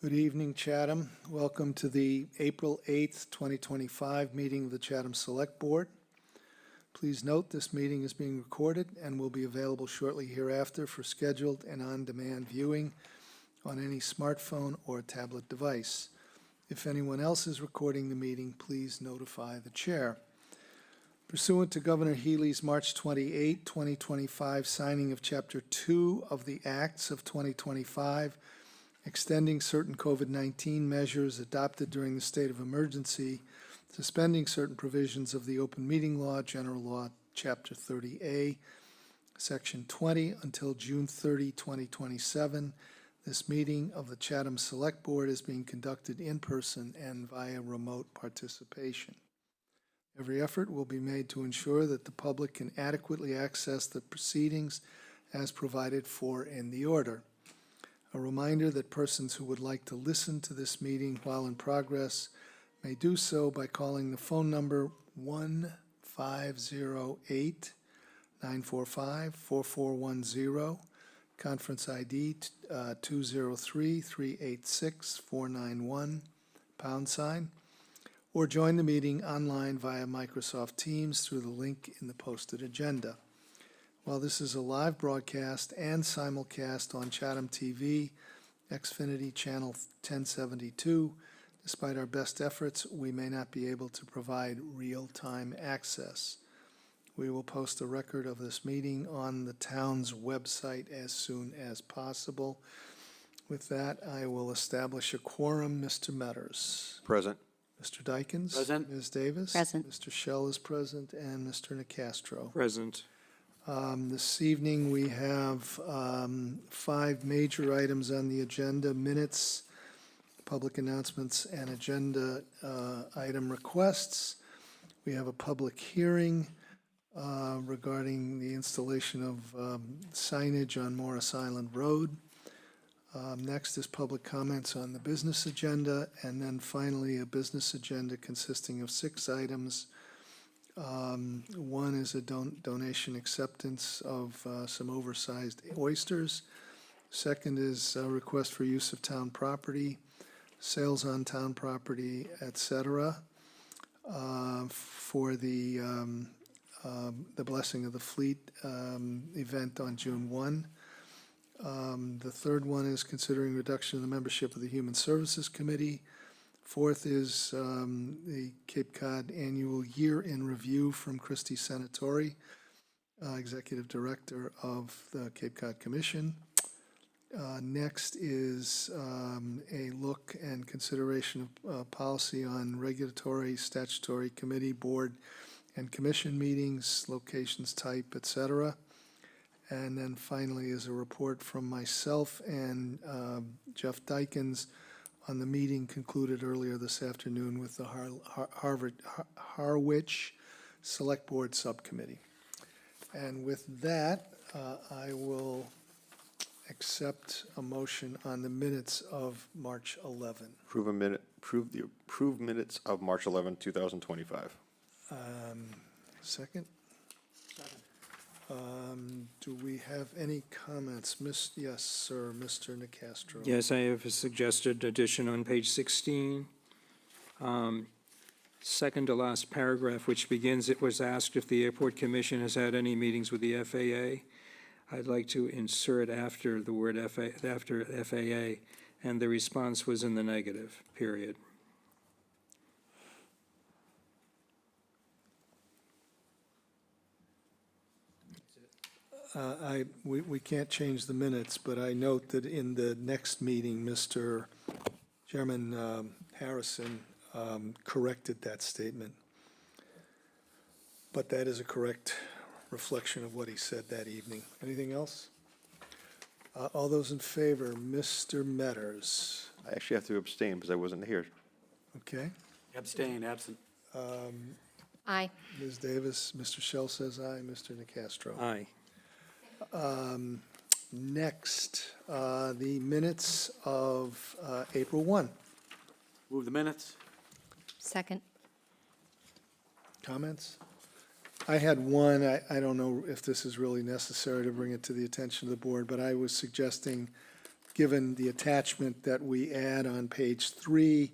Good evening, Chatham. Welcome to the April 8th, 2025 meeting of the Chatham Select Board. Please note this meeting is being recorded and will be available shortly hereafter for scheduled and on-demand viewing on any smartphone or tablet device. If anyone else is recording the meeting, please notify the chair. Pursuant to Governor Healy's March 28, 2025 signing of Chapter 2 of the Acts of 2025, extending certain COVID-19 measures adopted during the state of emergency, suspending certain provisions of the Open Meeting Law, General Law, Chapter 30A, Section 20, until June 30, 2027. This meeting of the Chatham Select Board is being conducted in person and via remote participation. Every effort will be made to ensure that the public can adequately access the proceedings as provided for in the order. A reminder that persons who would like to listen to this meeting while in progress may do so by calling the phone number 1-508-945-4410, conference ID 203-386-491, #, or join the meeting online via Microsoft Teams through the link in the posted agenda. While this is a live broadcast and simulcast on Chatham TV, Xfinity Channel 1072, despite our best efforts, we may not be able to provide real-time access. We will post a record of this meeting on the town's website as soon as possible. With that, I will establish a quorum. Mr. Metters. Present. Mr. Dykens. Present. Ms. Davis. Present. Mr. Shell is present, and Mr. Nicastro. Present. This evening, we have 5 major items on the agenda: minutes, public announcements, and agenda item requests. We have a public hearing regarding the installation of signage on Morris Island Road. Next is public comments on the business agenda, and then finally a business agenda consisting of 6 items. One is a donation acceptance of some oversized oysters. Second is a request for use of town property, sales on town property, etc., for the Blessing of the Fleet event on June 1. The third one is considering reduction of the membership of the Human Services Committee. Fourth is the Cape Cod Annual Year in Review from Christy Senatori, Executive Director of the Cape Cod Commission. Next is a look and consideration of policy on regulatory, statutory committee, board, and commission meetings, locations, type, etc. And then finally is a report from myself and Jeff Dykens on the meeting concluded earlier this afternoon with the Harwich Select Board Subcommittee. And with that, I will accept a motion on the minutes of March 11. Approve the approved minutes of March 11, 2025. Second? Do we have any comments? Yes, sir, Mr. Nicastro. Yes, I have a suggested addition on page 16. Second to last paragraph, which begins, "It was asked if the Airport Commission has had any meetings with the FAA." I'd like to insert after the word after FAA, and the response was in the negative, period. We can't change the minutes, but I note that in the next meeting, Mr. Chairman Harrison corrected that statement. But that is a correct reflection of what he said that evening. Anything else? All those in favor, Mr. Metters. I actually have to abstain because I wasn't here. Okay. Abstain, absent. Aye. Ms. Davis, Mr. Shell says aye, Mr. Nicastro. Aye. Next, the minutes of April 1. Move the minutes. Second. Comments? I had one. I don't know if this is really necessary to bring it to the attention of the board, but I was suggesting given the attachment that we add on page 3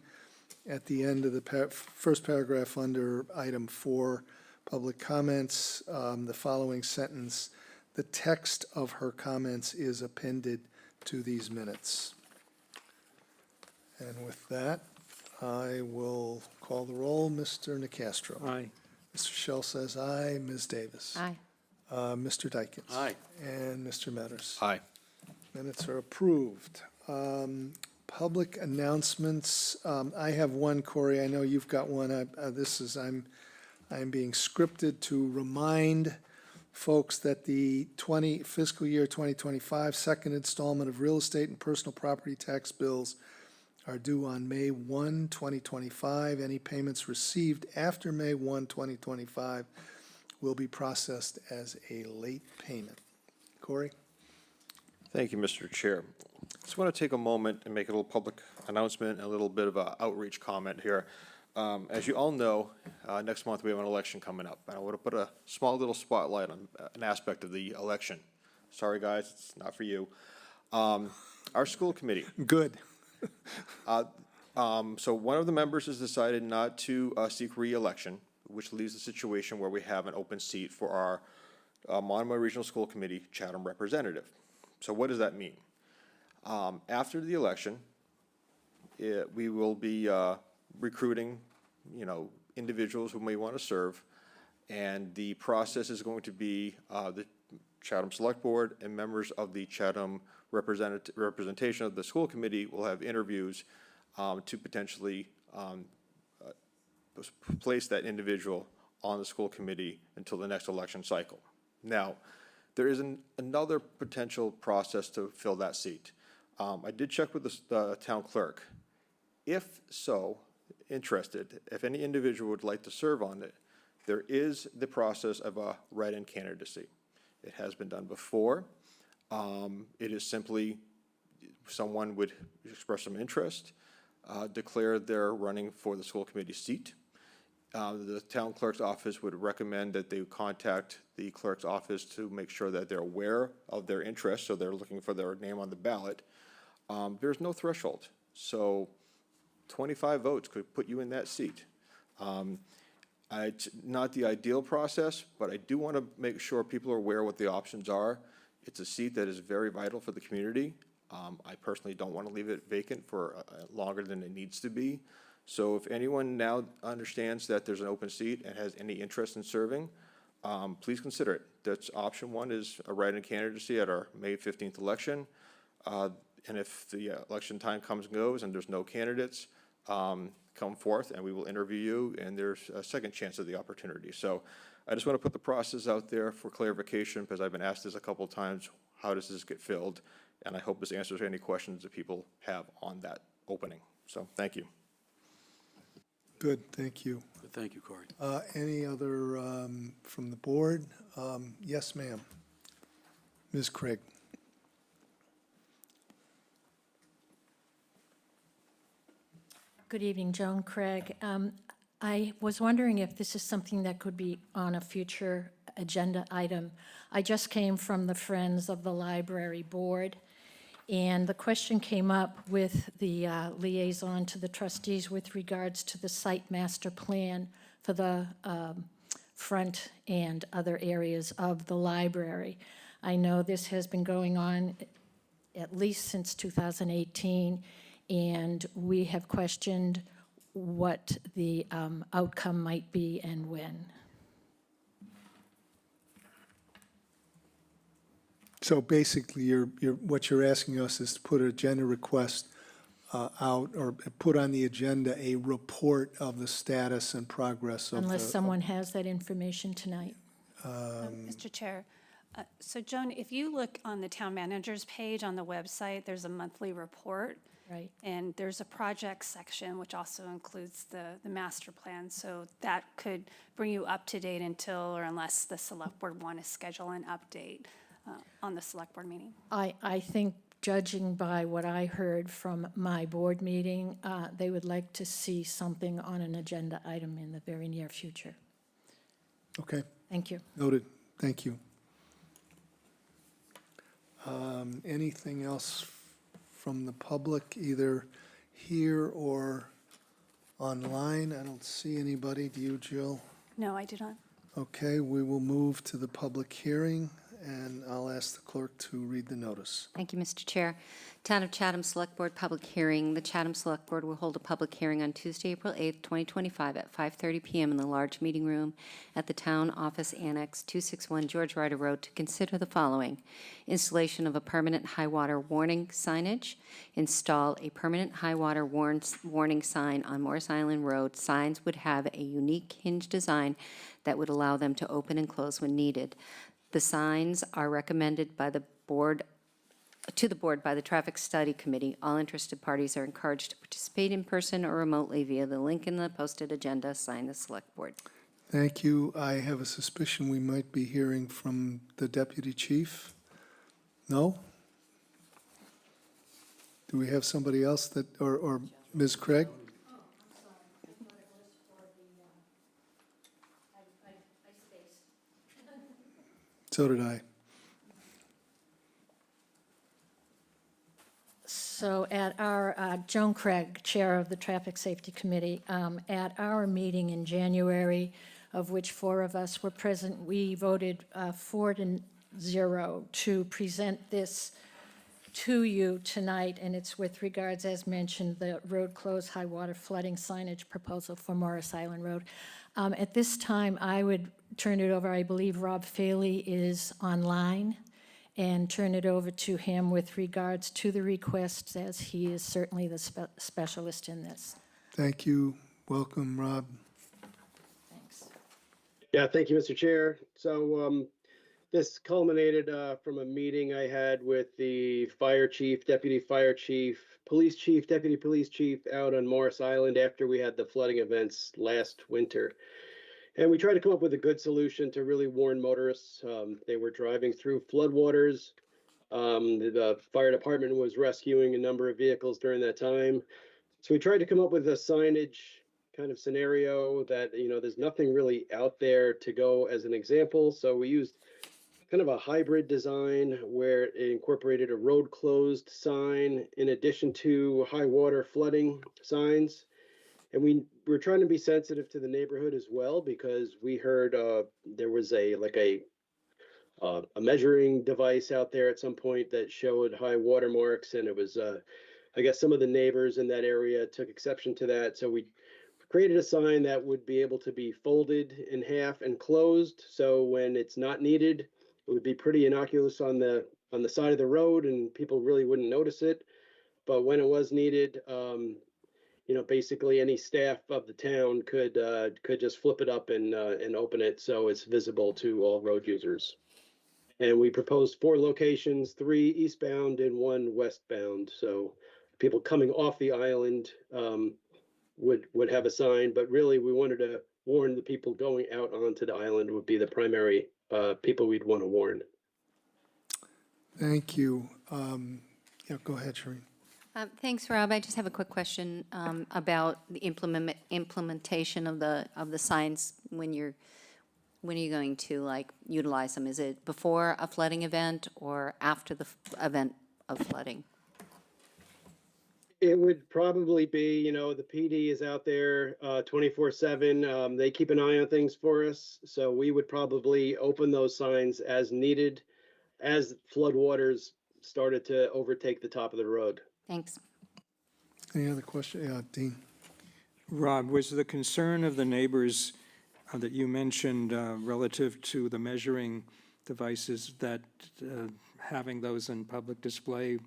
at the end of the first paragraph under item 4, public comments, the following sentence, the text of her comments is appended to these minutes. And with that, I will call the roll. Mr. Nacastro. Aye. Mr. Shell says aye. Ms. Davis. Aye. Mr. Dykens. Aye. And Mr. Metters. Aye. Minutes are approved. Public announcements, I have one, Corey, I know you've got one. I'm being scripted to remind folks that the fiscal year 2025 second installment of real estate and personal property tax bills are due on May 1, 2025. Any payments received after May 1, 2025 will be processed as a late payment. Corey? Thank you, Mr. Chair. Just want to take a moment and make a little public announcement and a little bit of an outreach comment here. As you all know, next month we have an election coming up, and I want to put a small little spotlight on an aspect of the election. Sorry, guys, it's not for you. Our school committee. Good. So one of the members has decided not to seek re-election, which leaves the situation where we have an open seat for our Monomoy Regional School Committee Chatham representative. So what does that mean? After the election, we will be recruiting, individuals who may want to serve, and the process is going to be the Chatham Select Board and members of the Chatham representation of the school committee will have interviews to potentially place that individual on the school committee until the next election cycle. Now, there is another potential process to fill that seat. I did check with the town clerk. If interested, if any individual would like to serve on it, there is the process of a write-in candidacy. It has been done before. It is simply someone would express some interest, declare they're running for the school committee seat. The town clerk's office would recommend that they contact the clerk's office to make sure that they're aware of their interest, so they're looking for their name on the ballot. There's no threshold, so 25 votes could put you in that seat. It's not the ideal process, but I do want to make sure people are aware what the options are. It's a seat that is very vital for the community. I personally don't want to leave it vacant for longer than it needs to be. So if anyone now understands that there's an open seat and has any interest in serving, please consider it. That's option one is a write-in candidacy at our May 15th election. And if the election time comes and goes and there's no candidates, come forth and we will interview you, and there's a second chance of the opportunity. So I just want to put the process out there for clarification, because I've been asked this a couple of times, how does this get filled? And I hope this answers any questions that people have on that opening. So thank you. Good, thank you. Thank you, Corey. Any other from the board? Yes, ma'am. Ms. Craig. Good evening, Joan Craig. I was wondering if this is something that could be on a future agenda item. I just came from the Friends of the Library Board, and the question came up with the liaison to the trustees with regards to the site master plan for the front and other areas of the library. I know this has been going on at least since 2018, and we have questioned what the outcome might be and when. So basically, what you're asking us is to put an agenda request out, or put on the agenda a report of the status and progress of the... Unless someone has that information tonight. Mr. Chair, so Joan, if you look on the town manager's page on the website, there's a monthly report. Right. And there's a project section, which also includes the master plan. So that could bring you up to date until, or unless the select board want to schedule an update on the select board meeting. I think, judging by what I heard from my board meeting, they would like to see something on an agenda item in the very near future. Okay, Thank you. noted. Thank you. Anything else from the public, either here or online? I don't see anybody. Do you, Jill? No, I do not. Okay, we will move to the public hearing, and I'll ask the clerk to read the notice. Thank you, Mr. Chair. Town of Chatham Select Board Public Hearing. The Chatham Select Board will hold a public hearing on Tuesday, April 8th, 2025 at 5:30 PM in the large meeting room at the Town Office Annex, 261 George Ryder Road, to consider the following: installation of a permanent high water warning signage, install a permanent high water warning sign on Morris Island Road. Signs would have a unique hinge design that would allow them to open and close when needed. The signs are recommended by the board to the board by the Traffic Study Committee. All interested parties are encouraged to participate in person or remotely via the link in the posted agenda. Sign the Select Board. Thank you. I have a suspicion we might be hearing from the deputy chief. No? Do we have somebody else that, or Ms. Craig? So did I. So at our, Joan Craig, Chair of the Traffic Safety Committee, at our meeting in January, of which 4 of us were present, we voted 4-0 to present this to you tonight, and it's with regards, as mentioned, the road closed high water flooding signage proposal for Morris Island Road. At this time, I would turn it over, I believe Rob Faley is online, and turn it over to him with regards to the request, as he is certainly the specialist in this. Thank you. Welcome, Rob. Thanks. Yeah, thank you, Mr. Chair. So this culminated from a meeting I had with the fire chief, deputy fire chief, police chief, deputy police chief out on Morris Island after we had the flooding events last winter. And we tried to come up with a good solution to really warn motorists. They were driving through floodwaters. The fire department was rescuing a number of vehicles during that time. So we tried to come up with a signage kind of scenario that, there's nothing really out there to go as an example. So we used kind of a hybrid design where it incorporated a road closed sign in addition to high water flooding signs. And we were trying to be sensitive to the neighborhood as well, because we heard there was a measuring device out there at some point that showed high water marks, and it was I guess some of the neighbors in that area took exception to that. So we created a sign that would be able to be folded in half and closed. So when it's not needed, it would be pretty innocuous on the side of the road, and people really wouldn't notice it. But when it was needed, basically any staff of the town could just flip it up and open it so it's visible to all road users. And we proposed 4 locations, 3 eastbound and 1 westbound. So people coming off the island would have a sign, but really we wanted to warn the people going out onto the island would be the primary people we'd want to warn. Thank you. Yeah, go ahead, Shereen. Thanks, Rob. I just have a quick question about the implementation of the signs when are you going to utilize them? Is it before a flooding event or after the event of flooding? It would probably be, the PD is out there 24/7. They keep an eye on things for us. So we would probably open those signs as needed as floodwaters started to overtake the top of the road. Thanks. Any other question? Yeah, Dean. Rob, was the concern of the neighbors that you mentioned relative to the measuring devices that having those in public display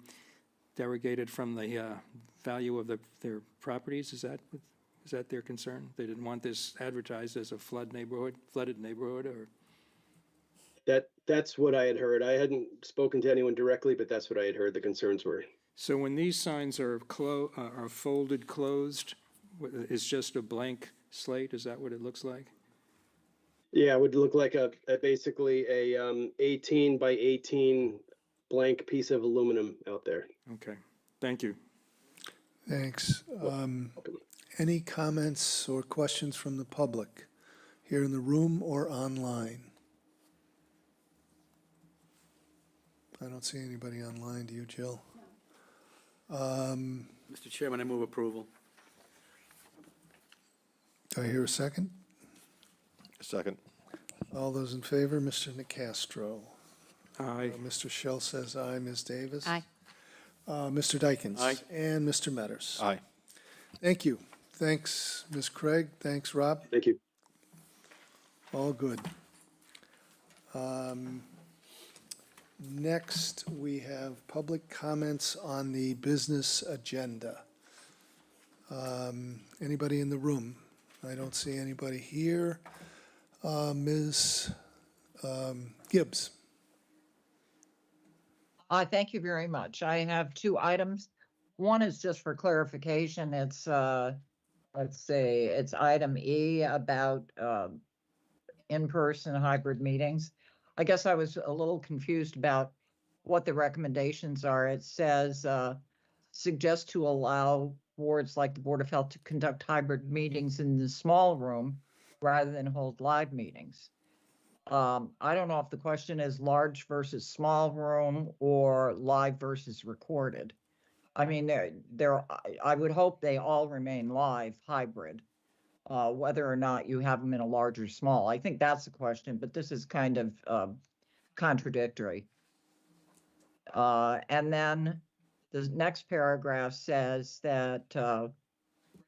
derogated from the value of their properties? Is that their concern? They didn't want this advertised as a flooded neighborhood, or? That's what I had heard. I hadn't spoken to anyone directly, but that's what I had heard the concerns were. So when these signs are folded closed, it's just a blank slate? Is that what it looks like? Yeah, it would look like basically a 18 by 18 blank piece of aluminum out there. Okay, thank you. Thanks. Any comments or questions from the public here in the room or online? I don't see anybody online. Do you, Jill? Mr. Chairman, I move approval. Do I hear a second? Second. All those in favor, Mr. Nacastro. Aye. Mr. Shell says aye, Ms. Davis. Aye. Mr. Dykens. Aye. And Mr. Metters. Aye. Thank you. Thanks, Ms. Craig. Thanks, Rob. Thank you. All good. Next, we have public comments on the business agenda. Anybody in the room? I don't see anybody here. Ms. Gibbs. Thank you very much. I have two items. One is just for clarification. It's, let's say, it's item E about, in-person hybrid meetings. I guess I was a little confused about what the recommendations are. It says, suggest to allow boards like the Board of Health to conduct hybrid meetings in the small room rather than hold live meetings. I don't know if the question is large versus small room or live versus recorded. I mean, I would hope they all remain live hybrid, whether or not you have them in a large or small. I think that's the question, but this is kind of contradictory. And then the next paragraph says that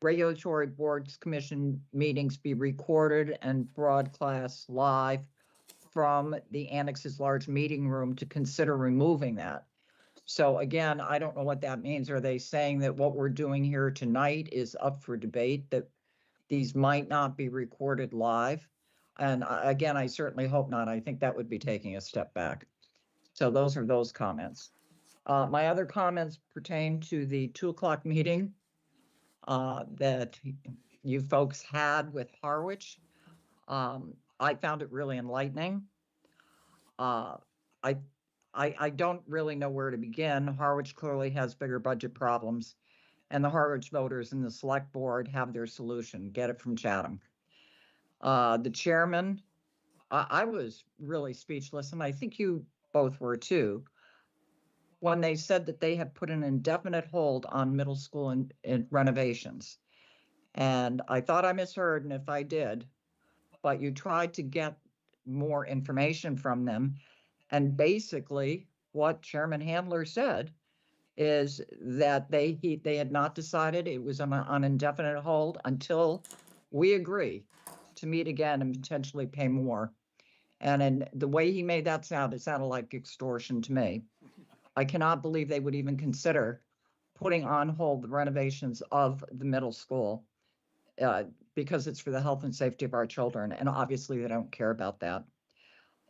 regulatory boards commission meetings be recorded and broadcast live from the annex's large meeting room to consider removing that. So again, I don't know what that means. Are they saying that what we're doing here tonight is up for debate, that these might not be recorded live? And again, I certainly hope not. I think that would be taking a step back. So those are those comments. My other comments pertain to the 2:00 meeting that you folks had with Harwich. I found it really enlightening. I don't really know where to begin. Harwich clearly has bigger budget problems, and the Harwich voters and the select board have their solution. Get it from Chatham. The chairman, I was really speechless, and I think you both were too, when they said that they had put an indefinite hold on middle school and renovations. And I thought I misheard, and if I did, but you tried to get more information from them. And basically, what Chairman Handler said is that they had not decided. It was on indefinite hold until we agree to meet again and potentially pay more. And in the way he made that sound, it sounded like extortion to me. I cannot believe they would even consider putting on hold the renovations of the middle school because it's for the health and safety of our children. And obviously they don't care about that.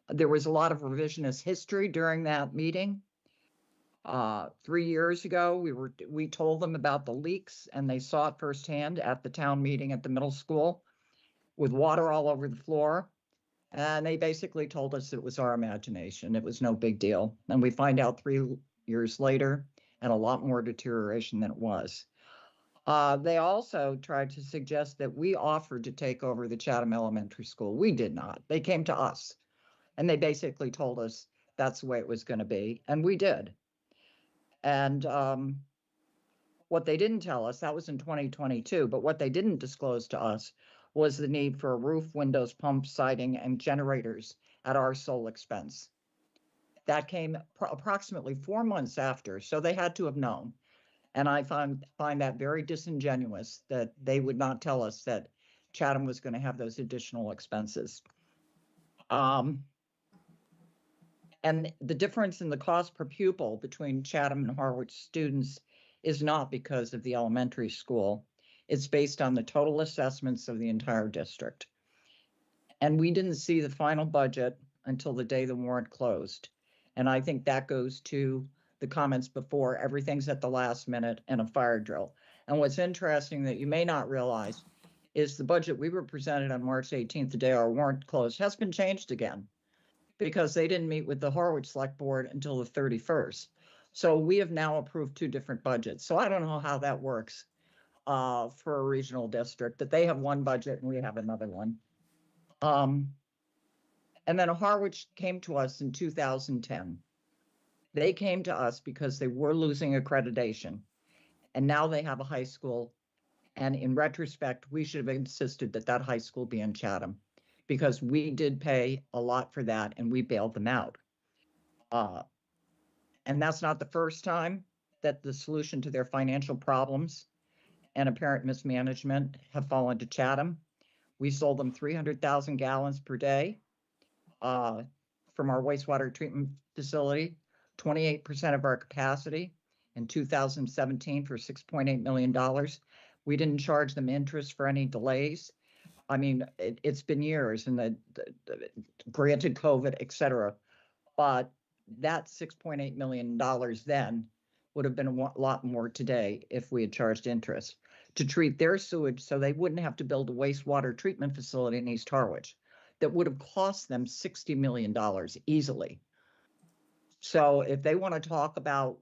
There was a lot of revisionist history during that meeting. 3 years ago, we told them about the leaks, and they saw it firsthand at the town meeting at the middle school with water all over the floor. And they basically told us it was our imagination. It was no big deal. And we find out 3 years later, and a lot more deterioration than it was. They also tried to suggest that we offered to take over the Chatham Elementary School. We did not. They came to us, and they basically told us that's the way it was going to be, and we did. And what they didn't tell us, that was in 2022, but what they didn't disclose to us was the need for a roof, windows, pump, siding, and generators at our sole expense. That came approximately 4 months after, so they had to have known. And I find that very disingenuous that they would not tell us that Chatham was going to have those additional expenses. And the difference in the cost per pupil between Chatham and Harwich students is not because of the elementary school. It's based on the total assessments of the entire district. And we didn't see the final budget until the day the warrant closed. And I think that goes to the comments before, everything's at the last minute and a fire drill. And what's interesting that you may not realize is the budget we were presented on March 18th, the day our warrant closed, has been changed again, because they didn't meet with the Harwich Select Board until the 31st. So we have now approved 2 different budgets. So I don't know how that works for a regional district, that they have one budget and we have another one. And then Harwich came to us in 2010. They came to us because they were losing accreditation. And now they have a high school. And in retrospect, we should have insisted that that high school be in Chatham because we did pay a lot for that and we bailed them out. And that's not the first time that the solution to their financial problems and apparent mismanagement have fallen to Chatham. We sold them 300,000 gallons per day from our wastewater treatment facility, 28% of our capacity in 2017 for $6.8 million. We didn't charge them interest for any delays. I mean, it's been years and the granted COVID, et cetera, but that $6.8 million then would have been a lot more today if we had charged interest to treat their sewage so they wouldn't have to build a wastewater treatment facility in East Harwich that would have cost them $60 million easily. So if they want to talk about,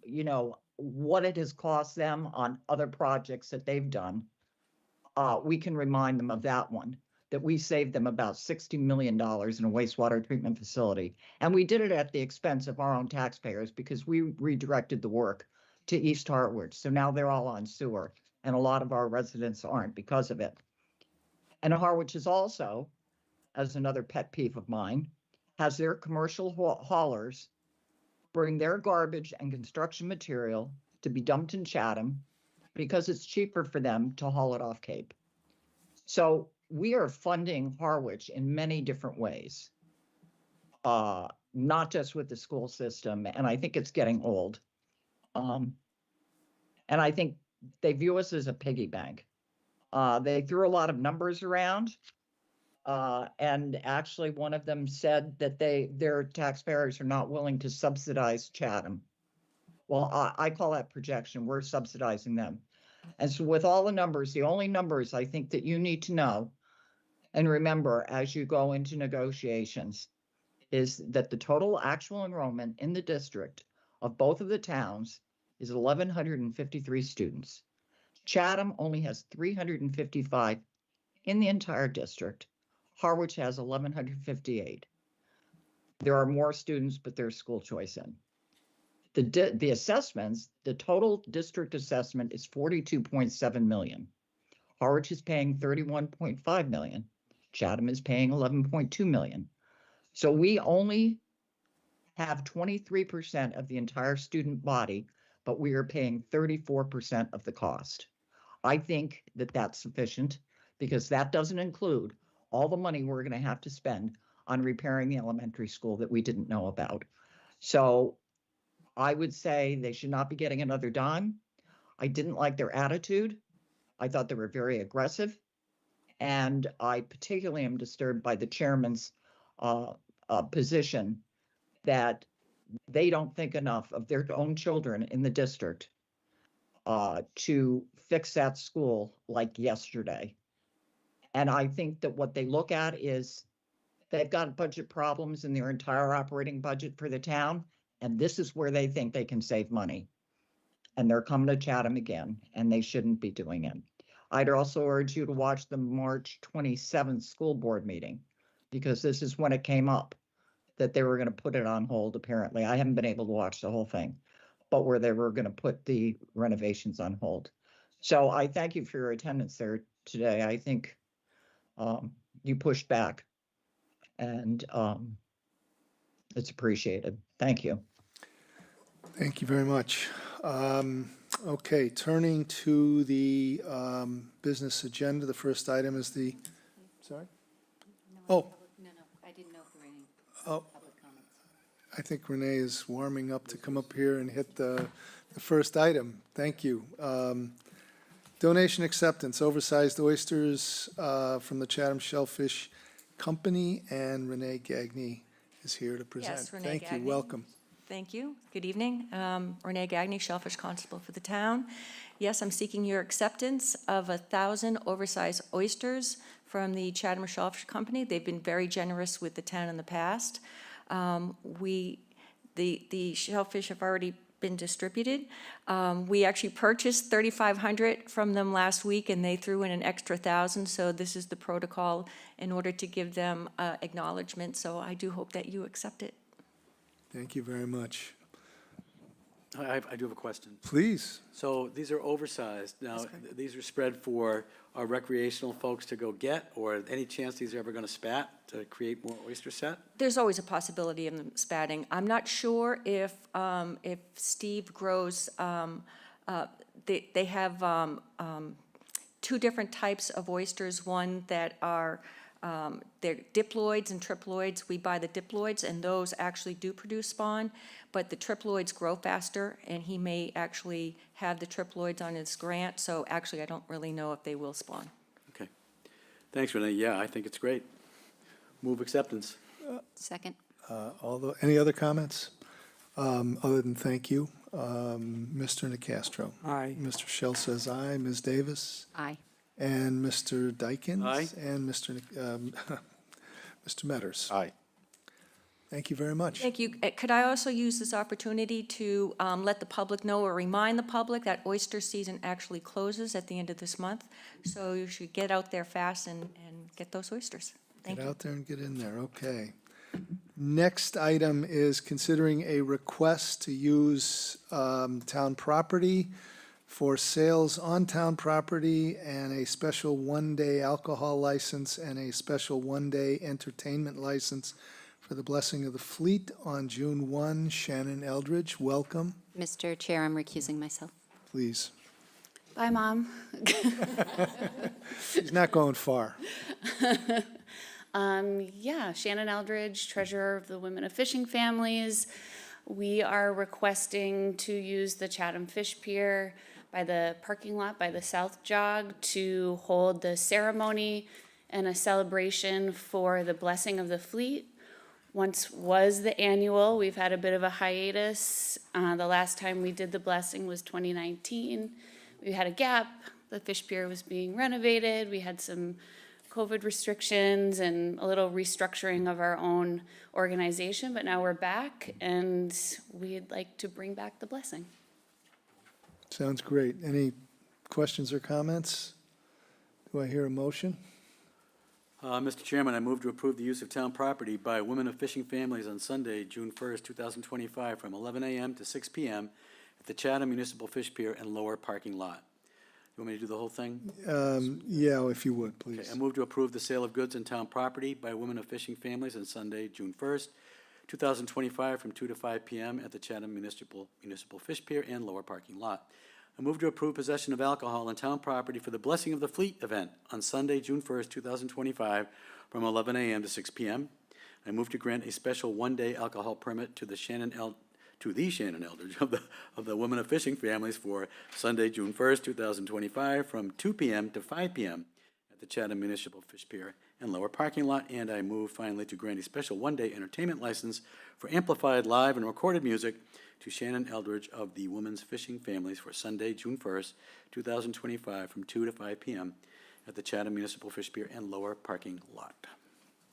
you know, what it has cost them on other projects that they've done, we can remind them of that one, that we saved them about $60 million in a wastewater treatment facility. And we did it at the expense of our own taxpayers because we redirected the work to East Hartwich. So now they're all on sewer and a lot of our residents aren't because of it. And Harwich is also, as another pet peeve of mine, has their commercial haulers bring their garbage and construction material to be dumped in Chatham because it's cheaper for them to haul it off Cape. So we are funding Harwich in many different ways, not just with the school system, and I think it's getting old. And I think they view us as a piggy bank. They threw a lot of numbers around, and actually one of them said that their taxpayers are not willing to subsidize Chatham. Well, I call that projection. We're subsidizing them. And so with all the numbers, the only numbers I think that you need to know and remember as you go into negotiations is that the total actual enrollment in the district of both of the towns is 1,153 students. Chatham only has 355 in the entire district. Harwich has 1,158. There are more students, but there's school choice in. The assessments, the total district assessment is 42.7 million. Harwich is paying 31.5 million. Chatham is paying 11.2 million. So we only have 23% of the entire student body, but we are paying 34% of the cost. I think that that's sufficient because that doesn't include all the money we're going to have to spend on repairing the elementary school that we didn't know about. So I would say they should not be getting another dime. I didn't like their attitude. I thought they were very aggressive. And I particularly am disturbed by the chairman's position that they don't think enough of their own children in the district to fix that school like yesterday. And I think that what they look at is they've got budget problems in their entire operating budget for the town, and this is where they think they can save money. And they're coming to Chatham again, and they shouldn't be doing it. I'd also urge you to watch the March 27th school board meeting, because this is when it came up that they were going to put it on hold, apparently. I haven't been able to watch the whole thing, but where they were going to put the renovations on hold. So I thank you for your attendance there today. I think you pushed back, and it's appreciated. Thank you. Thank you very much. Okay, turning to the business agenda, the first item is the, sorry? Oh, No, I didn't know if there were any oh, public comments. I think Renee is warming up to come up here and hit the first item. Thank you. Donation acceptance, oversized oysters from the Chatham Shellfish Company, and Renee Gagné is here to present. Yes, Renee Thank you, Gagné. welcome. Thank you. Good evening. Renee Gagné, Shellfish Constable for the town. Yes, I'm seeking your acceptance of 1,000 oversized oysters from the Chatham Shellfish Company. They've been very generous with the town in the past. The shellfish have already been distributed. We actually purchased 3,500 from them last week, and they threw in an extra 1,000, so this is the protocol in order to give them acknowledgement, so I do hope that you accept it. Thank you very much. I do have a question. Please. So these are oversized. Now, these are spread for our recreational folks to go get, or any chance these are ever going to spat to create more oyster set? There's always a possibility of them spatting. I'm not sure if Steve grows, they have two different types of oysters, one that are, they're diploids and triploids. We buy the diploids, and those actually do produce spawn, but the triploids grow faster, and he may actually have the triploids on his grant, so actually I don't really know if they will spawn. Okay. Thanks, Renee. Yeah, I think it's great. Move acceptance. Second. Any other comments? Other than thank you. Mr. Nacastro. Aye. Mr. Shell says aye. Ms. Davis? Aye. And Mr. Dykens? Aye. And Mr. Mr. Metters? Aye. Thank you very much. Thank you. Could I also use this opportunity to let the public know or remind the public that oyster season actually closes at the end of this month? So you should get out there fast and get those oysters. Thank Get you. out there and get in there, okay. Next item is considering a request to use town property for sales on town property and a special one-day alcohol license and a special one-day entertainment license for the Blessing of the Fleet on June 1. Shannon Eldridge, welcome, Mr. Chair, I'm recusing myself. please. Bye, Mom. He's not going far. Yeah, Shannon Eldridge, Treasurer of the Women of Fishing Families. We are requesting to use the Chatham Fish Pier by the parking lot by the South Jog to hold the ceremony and a celebration for the Blessing of the Fleet. Once was the annual. We've had a bit of a hiatus. The last time we did the blessing was 2019. We had a gap. The fish pier was being renovated. We had some COVID restrictions and a little restructuring of our own organization, but now we're back and we'd like to bring back the blessing. Sounds great. Any questions or comments? Do I hear a motion? Mr. Chairman, I move to approve the use of town property by women of fishing families on Sunday, June 1st, 2025, from 11 a.m. to 6 p.m. at the Chatham Municipal Fish Pier and lower parking lot. You want me to do the whole thing? Yeah, if you would, Okay, please. I move to approve the sale of goods and town property by women of fishing families on Sunday, June 1st, 2025, from 2 to 5 p.m. at the Chatham Municipal Fish Pier and lower parking lot. I move to approve possession of alcohol on town property for the Blessing of the Fleet event on Sunday, June 1st, 2025, from 11 a.m. to 6 p.m. I move to grant a special one-day alcohol permit to the Shannon Eldridge of the Women of Fishing Families for Sunday, June 1st, 2025, from 2 p.m. to 5 p.m. at the Chatham Municipal Fish Pier and lower parking lot. And I move finally to grant a special one-day entertainment license for amplified live and recorded music to Shannon Eldridge of the Women's Fishing Families for Sunday, June 1st, 2025, from 2 to 5 p.m. at the Chatham Municipal Fish Pier and lower parking lot.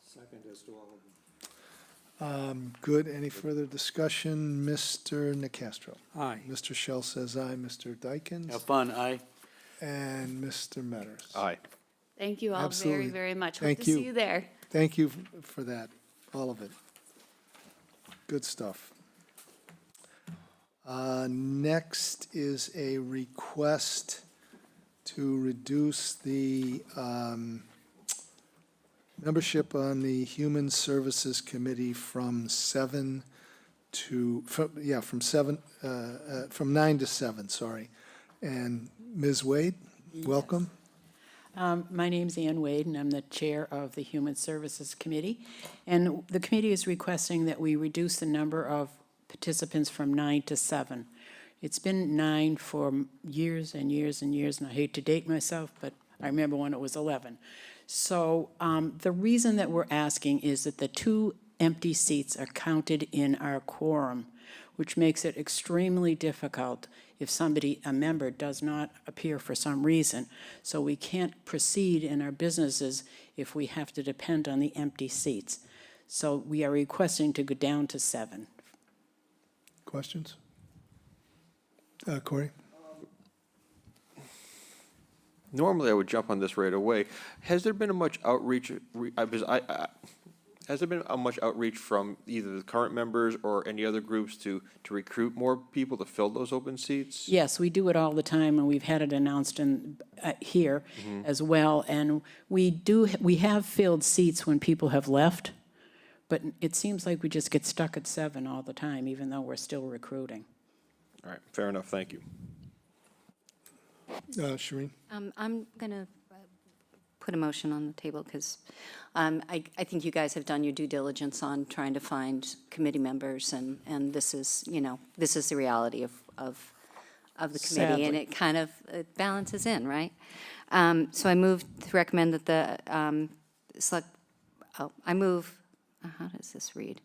Second as to all of them. Good. Any further discussion? Mr. Nacastro. Aye. Mr. Shell says aye. Mr. Dykens. Have fun, aye. And Mr. Metters. Aye. Thank you all Absolutely. very, very much. Thank Hope to you. see you there. Thank you for that, all of it. Good stuff. Next is a request to reduce the membership on the Human Services Committee from 9 to 7, sorry. And Ms. Wade, welcome. My name's Ann Wade, and I'm the Chair of the Human Services Committee. And the committee is requesting that we reduce the number of participants from 9 to 7. It's been 9 for years and years and years, and I hate to date myself, but I remember when it was 11. So the reason that we're asking is that the 2 empty seats are counted in our quorum, which makes it extremely difficult if a member does not appear for some reason. So we can't proceed in our businesses if we have to depend on the empty seats. So we are requesting to go down to 7. Questions? Corey? Normally, I would jump on this right away. Has there been much outreach? Because Has there been much outreach from either the current members or any other groups to recruit more people to fill those open seats? Yes, we do it all the time, and we've had it announced here as well. And we have filled seats when people have left, but it seems like we just get stuck at 7 all the time, even though we're still recruiting. All right, fair enough, thank you. Shereen? I'm going to put a motion on the table because I think you guys have done your due diligence on trying to find committee members, and this is, this is the reality of the committee, and Sadly. it kind of it balances in, right? So I move to recommend that the how does this read?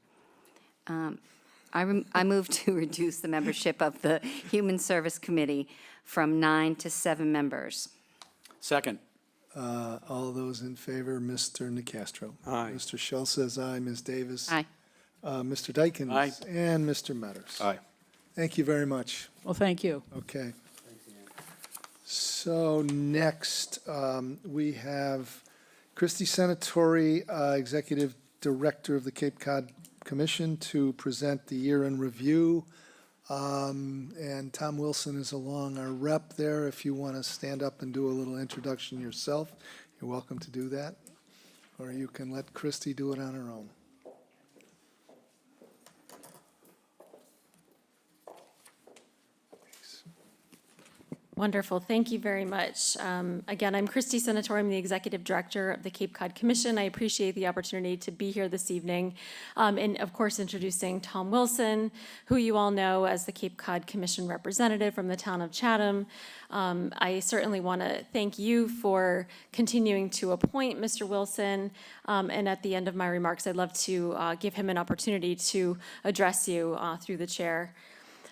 I move to reduce the membership of the Human Service Committee from 9 to 7 members. Second. All those in favor, Mr. Nacastro. Aye. Mr. Shell says aye, Ms. Davis. Aye. Mr. Dykens. Aye. And Mr. Metters. Aye. Thank you very much. Well, thank you. Okay. So next, we have Christy Senatori, Executive Director of the Cape Cod Commission, to present the year-end review. And Tom Wilson is along, our rep there. If you want to stand up and do a little introduction yourself, you're welcome to do that. Or you can let Christy do it on her own. Wonderful. Thank you very much. Again, I'm Christy Senatori. I'm the Executive Director of the Cape Cod Commission. I appreciate the opportunity to be here this evening. And of course, introducing Tom Wilson, who you all know as the Cape Cod Commission representative from the town of Chatham. I certainly want to thank you for continuing to appoint Mr. Wilson. And at the end of my remarks, I'd love to give him an opportunity to address you through the chair.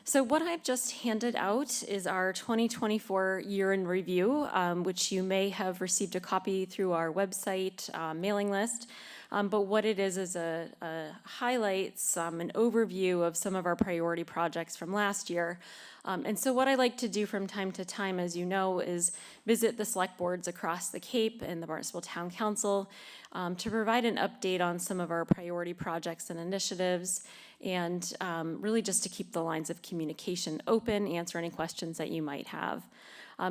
So what I've just handed out is our 2024 year in review, which you may have received a copy through our website mailing list. But what it is a highlights, an overview of some of our priority projects from last year. And so what I like to do from time to time, as you know, is visit the select boards across the Cape and the Barnstable Town Council to provide an update on some of our priority projects and initiatives, and really just to keep the lines of communication open, answer any questions that you might have.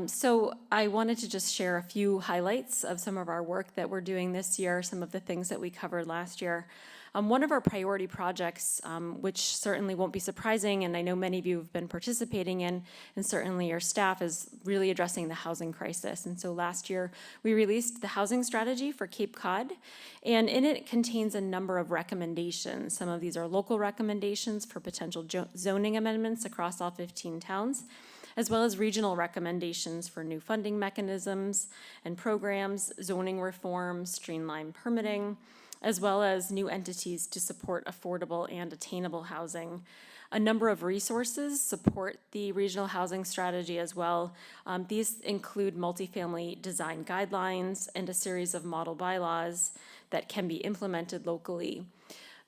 So I wanted to just share a few highlights of some of our work that we're doing this year, some of the things that we covered last year. One of our priority projects, which certainly won't be surprising, and I know many of you have been participating in, and certainly your staff, is really addressing the housing crisis. And so last year, we released the housing strategy for Cape Cod, and in it contains a number of recommendations. Some of these are local recommendations for potential zoning amendments across all 15 towns, as well as regional recommendations for new funding mechanisms and programs, zoning reforms, streamlined permitting, as well as new entities to support affordable and attainable housing. A number of resources support the regional housing strategy as well. These include multifamily design guidelines and a series of model bylaws that can be implemented locally.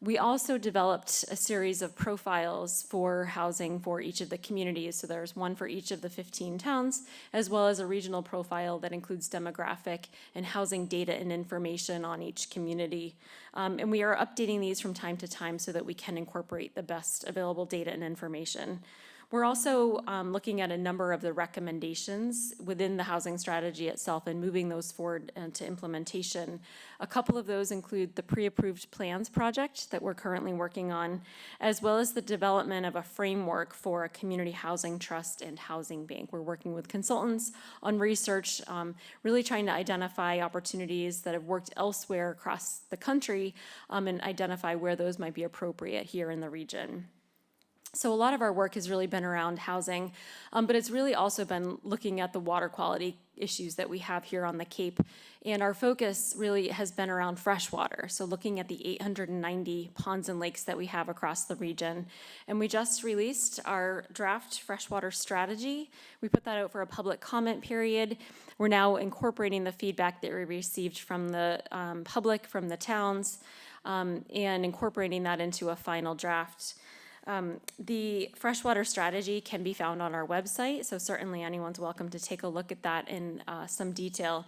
We also developed a series of profiles for housing for each of the communities. So there's one for each of the 15 towns, as well as a regional profile that includes demographic and housing data and information on each community. And we are updating these from time to time so that we can incorporate the best available data and information. We're also looking at a number of the recommendations within the housing strategy itself and moving those forward to implementation. A couple of those include the pre-approved plans project that we're currently working on, as well as the development of a framework for a community housing trust and housing bank. We're working with consultants on research, really trying to identify opportunities that have worked elsewhere across the country and identify where those might be appropriate here in the region. So a lot of our work has really been around housing, but it's really also been looking at the water quality issues that we have here on the Cape. And our focus really has been around freshwater, so looking at the 890 ponds and lakes that we have across the region. And we just released our draft freshwater strategy. We put that out for a public comment period. We're now incorporating the feedback that we received from the public, from the towns, and incorporating that into a final draft. The freshwater strategy can be found on our website, so certainly anyone's welcome to take a look at that in some detail.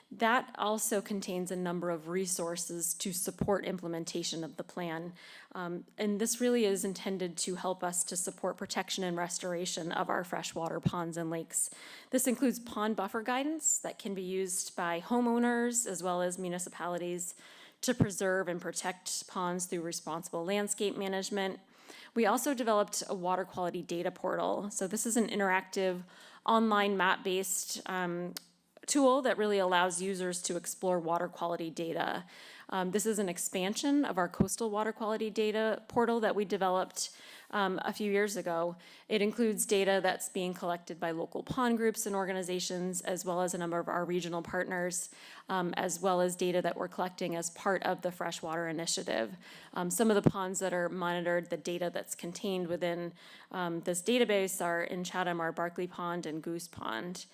That also contains a number of resources to support implementation of the plan. And this really is intended to help us to support protection and restoration of our freshwater ponds and lakes. This includes pond buffer guidance that can be used by homeowners as well as municipalities to preserve and protect ponds through responsible landscape management. We also developed a water quality data portal. So this is an interactive online map-based tool that really allows users to explore water quality data. This is an expansion of our coastal water quality data portal that we developed a few years ago. It includes data that's being collected by local pond groups and organizations, as well as a number of our regional partners, as well as data that we're collecting as part of the Freshwater Initiative. Some of the ponds that are monitored, the data that's contained within this database are in Chatham are Barkley Pond and Goose Pond.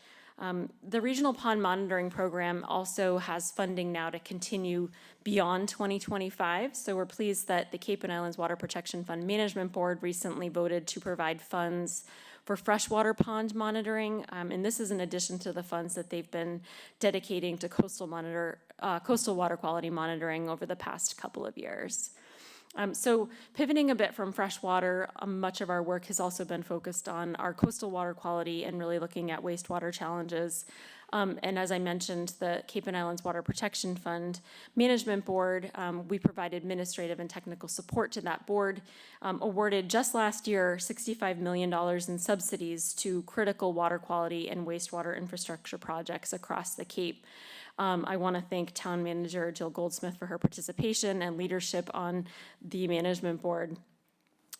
The Regional Pond Monitoring Program also has funding now to continue beyond 2025. So we're pleased that the Cape and Islands Water Protection Fund Management Board recently voted to provide funds for freshwater pond monitoring. And this is in addition to the funds that they've been dedicating to coastal water quality monitoring over the past couple of years. So pivoting a bit from freshwater, much of our work has also been focused on our coastal water quality and really looking at wastewater challenges. And as I mentioned, the Cape and Islands Water Protection Fund Management Board, we provide administrative and technical support to that board, awarded just last year $65 million in subsidies to critical water quality and wastewater infrastructure projects across the Cape. I want to thank Town Manager Jill Goldsmith for her participation and leadership on the management board.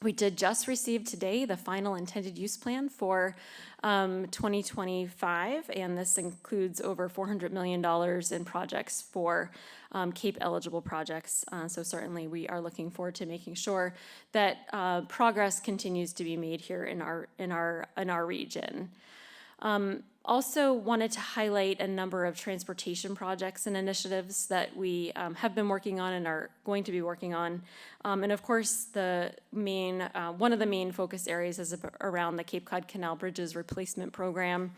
We did just receive today the final intended use plan for 2025, and this includes over $400 million in projects for Cape eligible projects. So certainly we are looking forward to making sure that progress continues to be made here in our region. Also wanted to highlight a number of transportation projects and initiatives that we have been working on and are going to be working on. And of course, one of the main focus areas is around the Cape Cod Canal Bridges Replacement Program.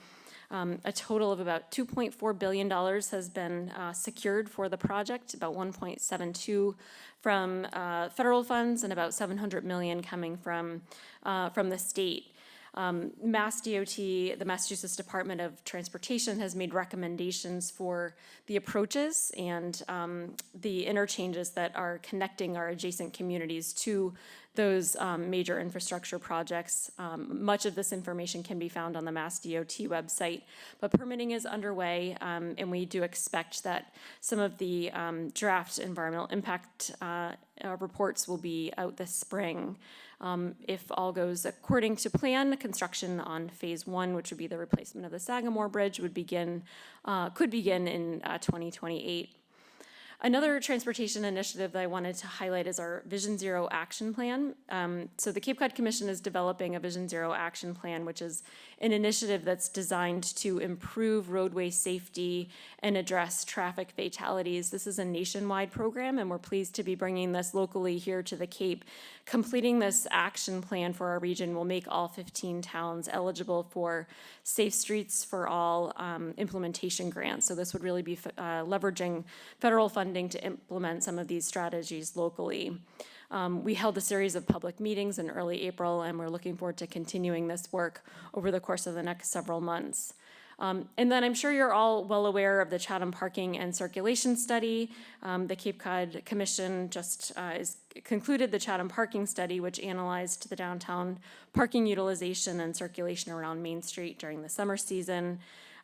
A total of about $2.4 billion has been secured for the project, about 1.72 from federal funds and about $700 million coming from the state. Mass DOT, the Massachusetts Department of Transportation, has made recommendations for the approaches and the interchanges that are connecting our adjacent communities to those major infrastructure projects. Much of this information can be found on the Mass DOT website, but permitting is underway, and we do expect that some of the draft environmental impact reports will be out this spring. If all goes according to plan, construction on phase 1, which would be the replacement of the Sagamore Bridge, could begin in 2028. Another transportation initiative that I wanted to highlight is our Vision Zero Action Plan. So the Cape Cod Commission is developing a Vision Zero Action Plan, which is an initiative that's designed to improve roadway safety and address traffic fatalities. This is a nationwide program, and we're pleased to be bringing this locally here to the Cape. Completing this action plan for our region will make all 15 towns eligible for Safe Streets for All implementation grants. So this would really be leveraging federal funding to implement some of these strategies locally. We held a series of public meetings in early April, and we're looking forward to continuing this work over the course of the next several months. And then I'm sure you're all well aware of the Chatham Parking and Circulation Study. The Cape Cod Commission just concluded the Chatham Parking Study, which analyzed the downtown parking utilization and circulation around Main Street during the summer season.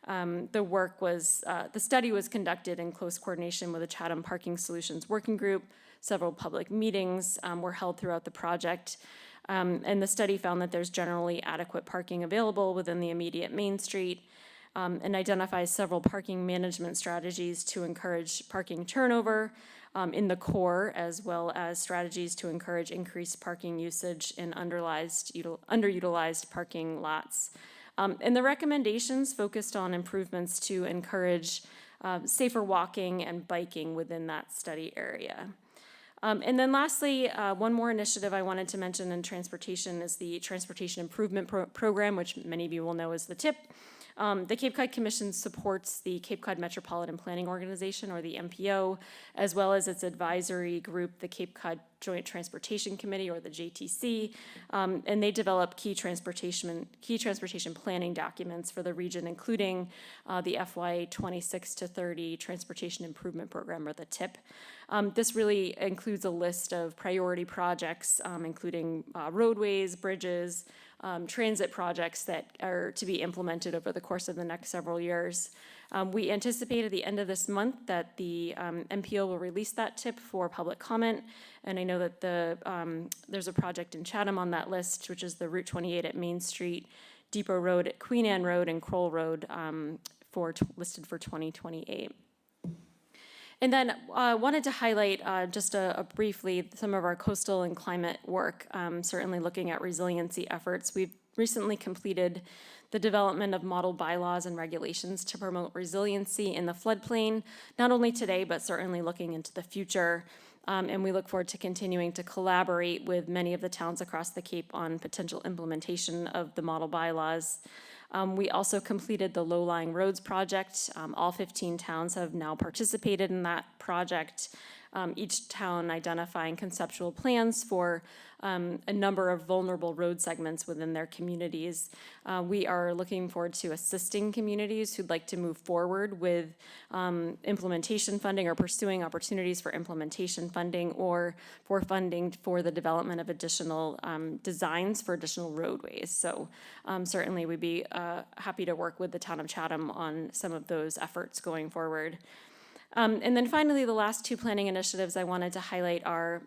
The study was conducted in close coordination with the Chatham Parking Solutions Working Group. Several public meetings were held throughout the project. And the study found that there's generally adequate parking available within the immediate Main Street, and identifies several parking management strategies to encourage parking turnover in the core, as well as strategies to encourage increased parking usage in underutilized parking lots. And the recommendations focused on improvements to encourage safer walking and biking within that study area. And then lastly, one more initiative I wanted to mention in transportation is the Transportation Improvement Program, which many of you will know as the TIP. The Cape Cod Commission supports the Cape Cod Metropolitan Planning Organization, or the MPO, as well as its advisory group, the Cape Cod Joint Transportation Committee, or the JTC, and they develop key transportation planning documents for the region, including the FY 26 to 30 Transportation Improvement Program, or the TIP. This really includes a list of priority projects, including roadways, bridges, transit projects that are to be implemented over the course of the next several years. We anticipate at the end of this month that the MPO will release that tip for public comment. And I know that there's a project in Chatham on that list, which is the Route 28 at Main Street, Depot Road at Queen Anne Road, and Kroll Road listed for 2028. And then I wanted to highlight just briefly some of our coastal and climate work, certainly looking at resiliency efforts. We've recently completed the development of model bylaws and regulations to promote resiliency in the floodplain, not only today, but certainly looking into the future. And we look forward to continuing to collaborate with many of the towns across the Cape on potential implementation of the model bylaws. We also completed the low-lying roads project. All 15 towns have now participated in that project, each town identifying conceptual plans for a number of vulnerable road segments within their communities. We are looking forward to assisting communities who'd like to move forward with implementation funding, or pursuing opportunities for implementation funding, or for funding for the development of additional designs for additional roadways. So certainly we'd be happy to work with the town of Chatham on some of those efforts going forward. And then finally, the last two planning initiatives I wanted to highlight are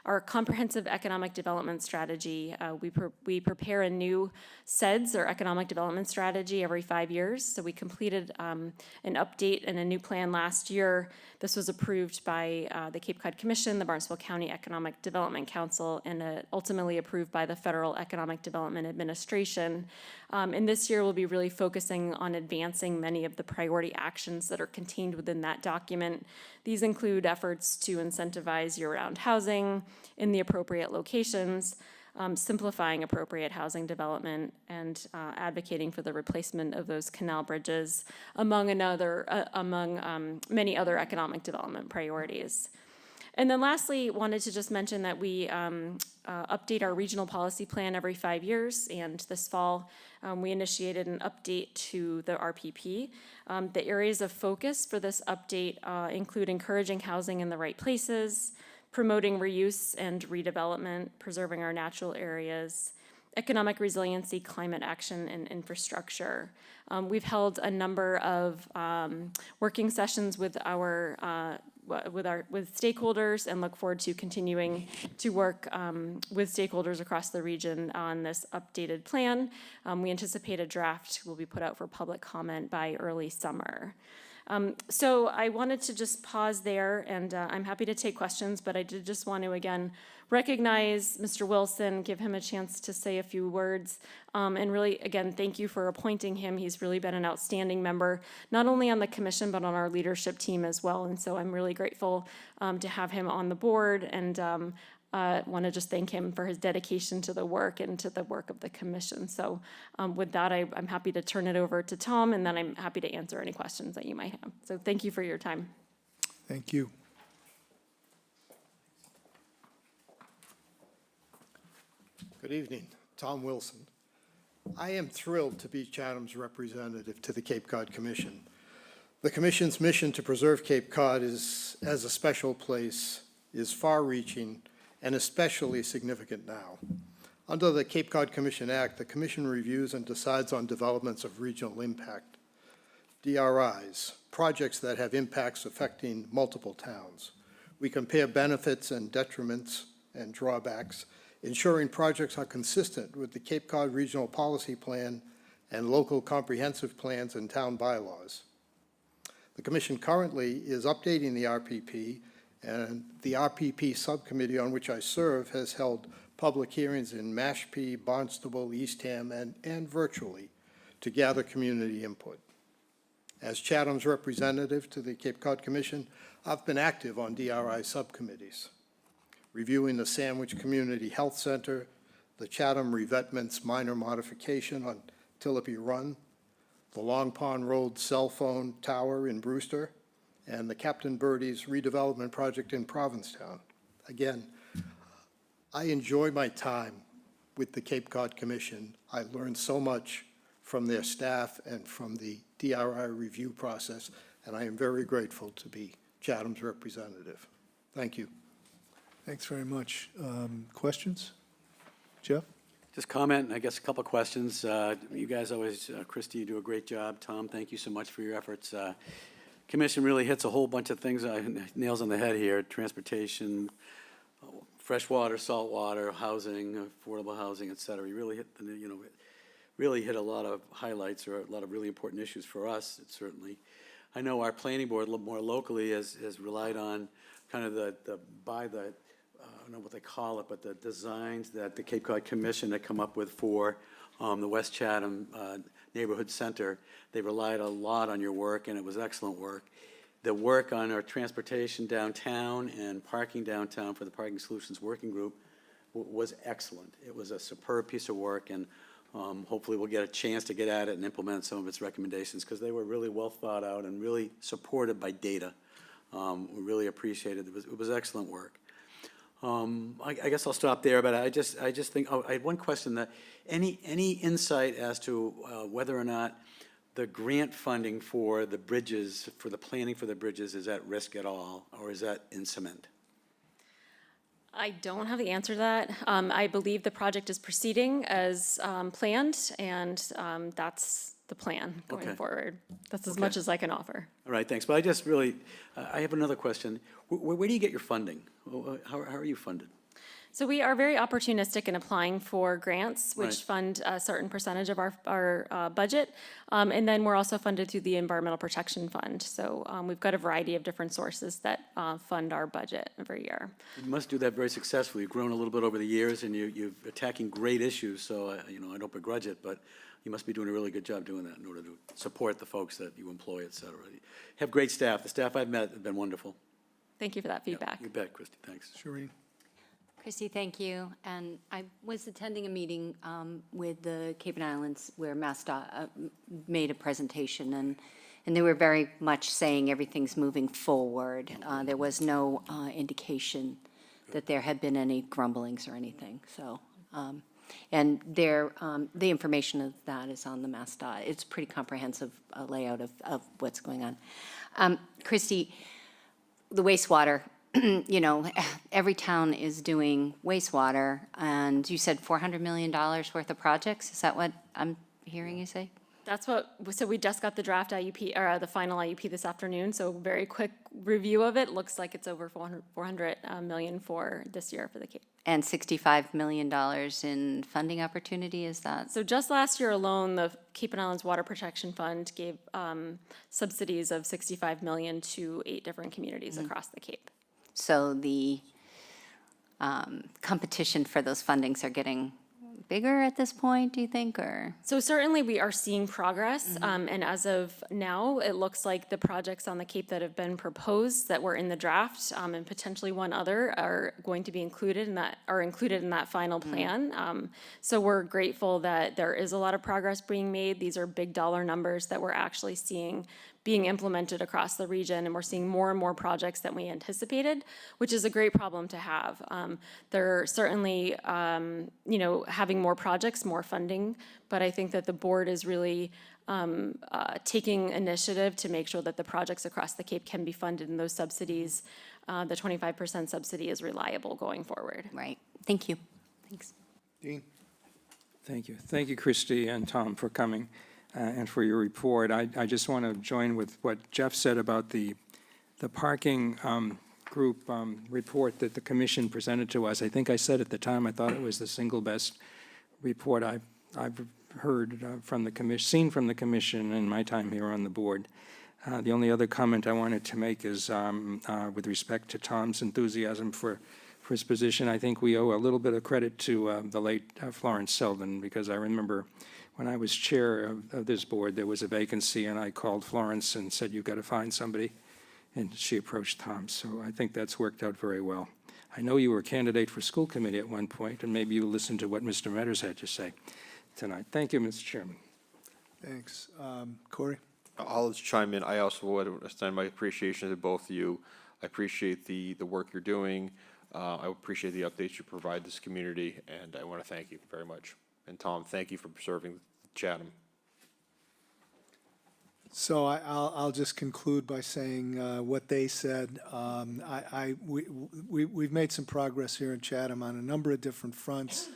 our comprehensive economic development strategy. We prepare a new CEDS, or economic development strategy, every 5 years. So we completed an update and a new plan last year. This was approved by the Cape Cod Commission, the Barnstable County Economic Development Council, and ultimately approved by the Federal Economic Development Administration. And this year we'll be really focusing on advancing many of the priority actions that are contained within that document. These include efforts to incentivize year-round housing in the appropriate locations, simplifying appropriate housing development, and advocating for the replacement of those canal bridges, among many other economic development priorities. And then lastly, wanted to just mention that we update our regional policy plan every 5 years, and this fall we initiated an update to the RPP. The areas of focus for this update include encouraging housing in the right places, promoting reuse and redevelopment, preserving our natural areas, economic resiliency, climate action, and infrastructure. We've held a number of working sessions with stakeholders, and look forward to continuing to work with stakeholders across the region on this updated plan. We anticipate a draft will be put out for public comment by early summer. So I wanted to just pause there, and I'm happy to take questions, but I did just want to again recognize Mr. Wilson, give him a chance to say a few words, and really, again, thank you for appointing him. He's really been an outstanding member, not only on the commission, but on our leadership team as well. And so I'm really grateful to have him on the board, and want to just thank him for his dedication to the work and to the work of the commission. So with that, I'm happy to turn it over to Tom, and then I'm happy to answer any questions that you might have. So thank you for your time. Thank you. Good evening, Tom Wilson. I am thrilled to be Chatham's representative to the Cape Cod Commission. The Commission's mission to preserve Cape Cod as a special place is far-reaching and especially significant now. Under the Cape Cod Commission Act, the Commission reviews and decides on developments of regional impact, DRIs, projects that have impacts affecting multiple towns. We compare benefits and detriments and drawbacks, ensuring projects are consistent with the Cape Cod Regional Policy Plan and local comprehensive plans and town bylaws. The Commission currently is updating the RPP, and the RPP subcommittee on which I serve has held public hearings in Mashpee, Barnstable, Eastham, and virtually to gather community input. As Chatham's representative to the Cape Cod Commission, I've been active on DRI subcommittees, reviewing the Sandwich Community Health Center, the Chatham revetment's minor modification on Tillipee Run, the Long Pond Road cell phone tower in Brewster, and the Captain Birdie's redevelopment project in Provincetown. Again, I enjoy my time with the Cape Cod Commission. I learned so much from their staff and from the DRI review process, and I am very grateful to be Chatham's representative. Thank you. Thanks very much. Questions? Jeff? Just comment, and I guess a couple of questions. You guys always, Christy, you do a great job. Tom, thank you so much for your efforts. Commission really hits a whole bunch of things, nails on the head here: transportation, fresh water, salt water, housing, affordable housing, et cetera. You really hit, really hit a lot of highlights or a lot of really important issues for us, certainly. I know our planning board, a little more locally, has relied on kind of I don't know what they call it, but the designs that the Cape Cod Commission had come up with for the West Chatham Neighborhood Center. They relied a lot on your work, and it was excellent work. The work on our transportation downtown and parking downtown for the Parking Solutions Working Group was excellent. It was a superb piece of work, and hopefully we'll get a chance to get at it and implement some of its recommendations, because they were really well thought out and really supported by data. We really appreciated it. It was excellent work. I guess I'll stop there, but I just think, I had one question: that any insight as to whether or not the grant funding for the bridges, for the planning for the bridges, is at risk at all, or is that in cement? I don't have the answer to that. I believe the project is proceeding as planned, and that's the plan going Okay. forward. That's as Okay. much as I can offer. All right, thanks. But I just really, I have another question. Where do you get your funding? How are you funded? So we are very opportunistic in applying for grants, which Right. fund a certain percentage of our budget. And then we're also funded through the Environmental Protection Fund. So we've got a variety of different sources that fund our budget every year. You must do that very successfully. You've grown a little bit over the years, and you're attacking great issues, so, I don't begrudge it, but you must be doing a really good job doing that in order to support the folks that you employ, et cetera. You have great staff. The staff I've met have been wonderful. Thank you for that feedback. You bet, Christy. Thanks. Shereen? Christy, thank you. And I was attending a meeting with the Cape and Islands where MassDOT made a presentation, and they were very much saying everything's moving forward. There was no indication that there had been any grumblings or anything, so. And the information of that is on the MassDOT. It's a pretty comprehensive layout of what's going on. Christy, the wastewater, every town is doing wastewater, and you said $400 million worth of projects? Is that what I'm hearing you say? So we just got the draft IUP, or the final IUP this afternoon, so very quick review of it. Looks like it's over 400 million for this year for the Cape. And $65 million in funding opportunity, is that? So just last year alone, the Cape and Islands Water Protection Fund gave subsidies of 65 million to 8 different communities across the Cape. So the competition for those fundings are getting bigger at this point, do you think, or? So certainly we are seeing progress, and as of now, it looks like the projects on the Cape that have been proposed that were in the draft, and potentially one other, are going to be included in that final plan. So we're grateful that there is a lot of progress being made. These are big dollar numbers that we're actually seeing being implemented across the region, and we're seeing more and more projects than we anticipated, which is a great problem to have. They're certainly, having more projects, more funding, but I think that the board is really taking initiative to make sure that the projects across the Cape can be funded, and those subsidies, the 25% subsidy is reliable going forward. Right, thank you. Thanks. Dean? Thank you. Thank you, Christy and Tom, for coming and for your report. I just want to join with what Jeff said about the parking group report that the commission presented to us. I think I said at the time, I thought it was the single best report I've heard from the commission, seen from the commission in my time here on the board. The only other comment I wanted to make is with respect to Tom's enthusiasm for his position. I think we owe a little bit of credit to the late Florence Selden, because I remember when I was chair of this board, there was a vacancy, and I called Florence and said, "You've got to find somebody," and she approached Tom. So I think that's worked out very well. I know you were a candidate for school committee at one point, and maybe you listened to what Mr. Metters had to say tonight. Thank you, Mr. Chairman. Thanks. Corey? I'll just chime in. I also would extend my appreciation to both of you. I appreciate the work you're doing. I appreciate the updates you provide this community, and I want to thank you very much. And Tom, thank you for serving Chatham. So I'll just conclude by saying what they said. We've made some progress here in Chatham on a number of different fronts.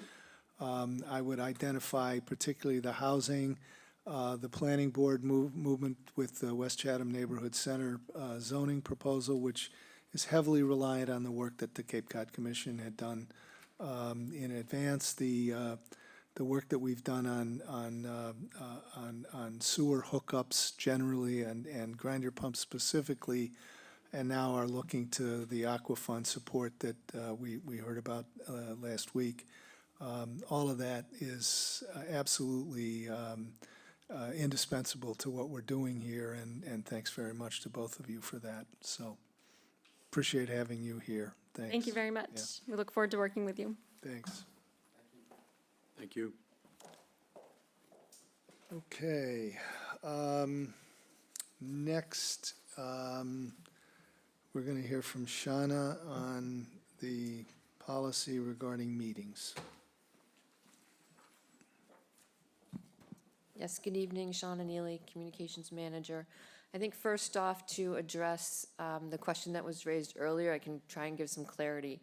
I would identify particularly the housing, the planning board movement with the West Chatham Neighborhood Center zoning proposal, which is heavily reliant on the work that the Cape Cod Commission had done in advance. The work that we've done on sewer hookups generally and grinder pumps specifically, and now are looking to the Aqua Fund support that we heard about last week. All of that is absolutely indispensable to what we're doing here, and thanks very much to both of you for that. So appreciate having you here. Thanks. Thank you very much. Yeah. We look forward to working with you. Thanks. Thank you. Okay. Next, we're going to hear from Shauna on the policy regarding meetings. Yes, good evening, Shauna Neely, Communications Manager. I think first off, to address the question that was raised earlier, I can try and give some clarity.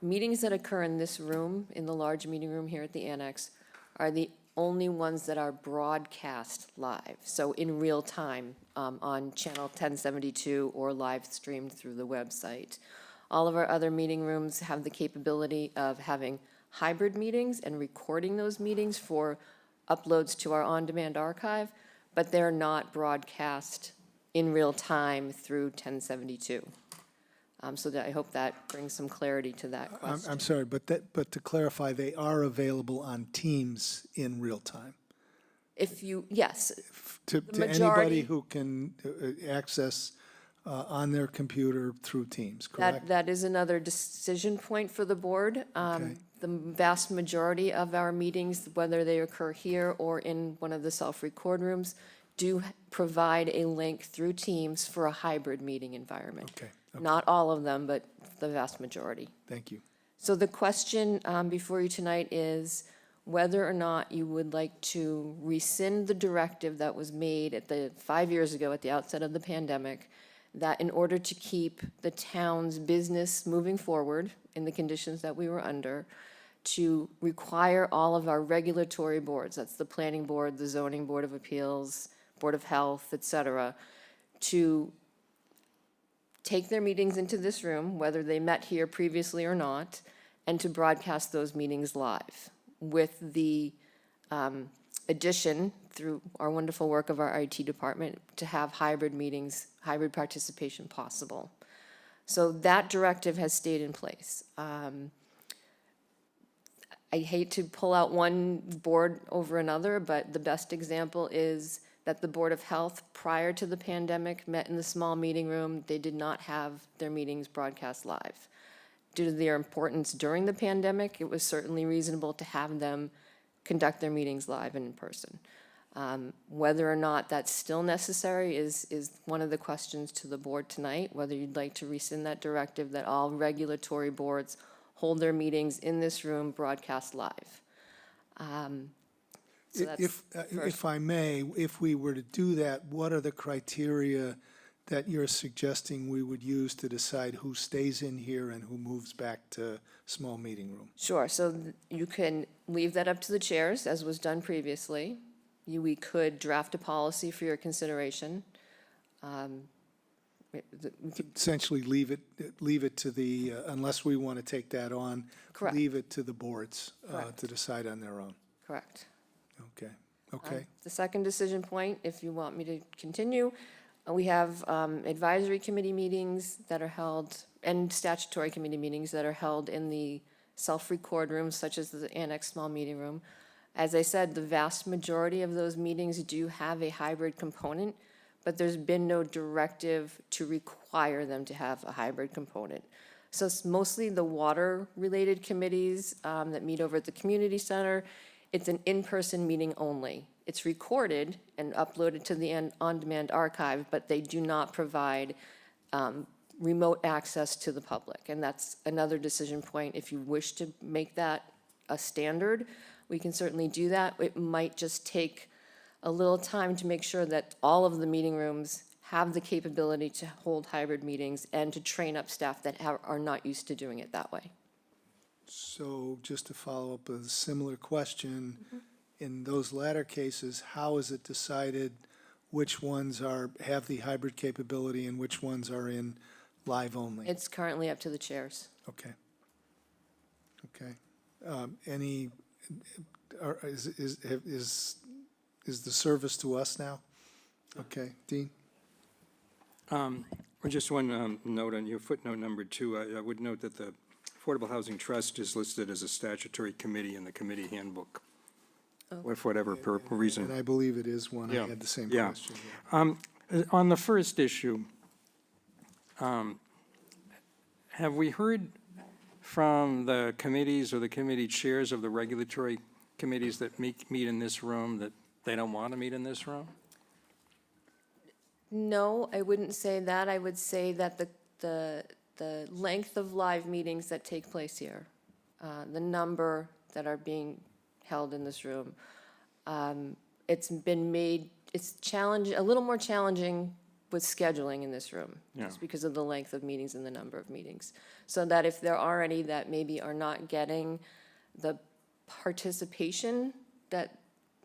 Meetings that occur in this room, in the large meeting room here at the Annex, are the only ones that are broadcast live, so in real time on channel 1072 or live streamed through the website. All of our other meeting rooms have the capability of having hybrid meetings and recording those meetings for uploads to our on-demand archive, but they're not broadcast in real time through 1072. So that I hope that brings some clarity to that question. I'm sorry, but to clarify, they are available on Teams in real time. If you, yes, To majority- anybody who can access on their computer through Teams, correct? that is another decision point for the board. Okay. The vast majority of our meetings, whether they occur here or in one of the self-record rooms, do provide a link through Teams for a hybrid meeting environment. Okay, Not all of them, but the vast majority. thank you. So the question before you tonight is whether or not you would like to rescind the directive that was made 5 years ago at the outset of the pandemic, that in order to keep the town's business moving forward in the conditions that we were under, to require all of our regulatory boards, that's the planning board, the zoning board of appeals, board of health, et cetera, to take their meetings into this room, whether they met here previously or not, and to broadcast those meetings live with the addition through our wonderful work of our IT department to have hybrid meetings, hybrid participation possible. So that directive has stayed in place. I hate to pull out one board over another, but the best example is that the Board of Health, prior to the pandemic, met in the small meeting room. They did not have their meetings broadcast live. Due to their importance during the pandemic, it was certainly reasonable to have them conduct their meetings live and in person. Whether or not that's still necessary is one of the questions to the board tonight, whether you'd like to rescind that directive that all regulatory boards hold their meetings in this room broadcast live. So that's If I may, if we were to do that, what are the criteria that you're suggesting we would use to decide who stays in here and who moves back to small meeting room? Sure, so you can leave that up to the chairs, as was done previously. We could draft a policy for your consideration. Essentially, leave it to the, unless we want to take that on. Correct. Leave it to the boards Correct. to decide on their own. Correct. Okay. The second decision point, if you want me to continue, we have advisory committee meetings that are held, and statutory committee meetings that are held in the self-record rooms, such as the Annex Small Meeting Room. As I said, the vast majority of those meetings do have a hybrid component, but there's been no directive to require them to have a hybrid component. So it's mostly the water-related committees that meet over at the community center. It's an in-person meeting only. It's recorded and uploaded to the on-demand archive, but they do not provide remote access to the public. And that's another decision point. If you wish to make that a standard, we can certainly do that. It might just take a little time to make sure that all of the meeting rooms have the capability to hold hybrid meetings and to train up staff that are not used to doing it that way. So just to follow up with a similar question, in those latter cases, how is it decided which ones have the hybrid capability and which ones are in live only? It's currently up to the chairs. Okay. Okay. Is the service to us now? Okay, Dean? Just one note on your footnote number 2. I would note that the Affordable Housing Trust is listed as a statutory committee in the committee handbook, or for whatever reason. And I believe it is one. I had the same Yeah. question. Yeah. On the first issue, have we heard from the committees or the committee chairs of the regulatory committees that meet in this room that they don't want to meet in this room? No, I wouldn't say that. I would say that the length of live meetings that take place here, the number that are being held in this room, it's been made, it's a little more challenging with scheduling in this room. Yeah. Just because of the length of meetings and the number of meetings. So that if there are any that maybe are not getting the participation that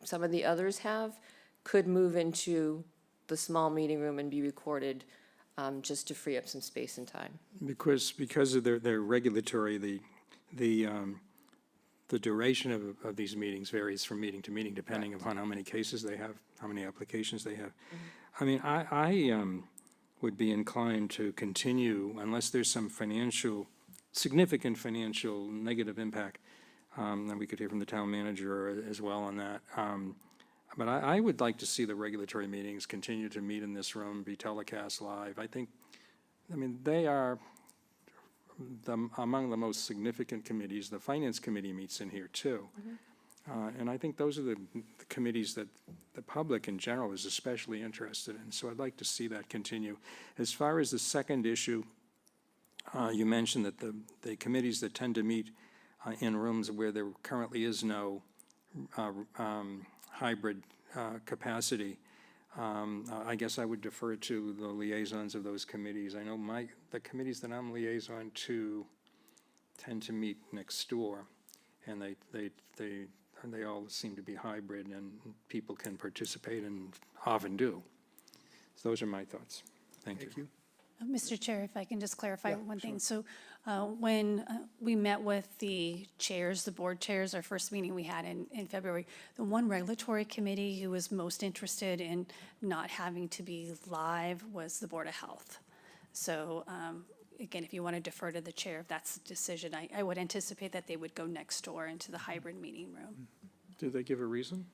some of the others have, could move into the small meeting room and be recorded, just to free up some space and time. Because of their regulatory, the duration of these meetings varies from meeting to meeting, depending upon how many cases they have, how many applications they have. I mean, I would be inclined to continue, unless there's some significant financial negative impact, and we could hear from the town manager as well on that. But I would like to see the regulatory meetings continue to meet in this room, be telecast live. I mean, they are among the most significant committees. The Finance Committee meets in here, too. And I think those are the committees that the public in general is especially interested in. So I'd like to see that continue. As far as the second issue, you mentioned that the committees that tend to meet in rooms where there currently is no hybrid capacity, I guess I would defer to the liaisons of those committees. I know the committees that I'm liaison to tend to meet next door, and they all seem to be hybrid, and people can participate and often do. So those are my thoughts. Thank you. Mr. Chair, if I can just clarify one thing. So when we met with the chairs, the board chairs, our first meeting we had in February, the one regulatory committee who was most interested in not having to be live was the Board of Health. So again, if you want to defer to the chair, if that's the decision, I would anticipate that they would go next door into the hybrid meeting room. Did they give a reason?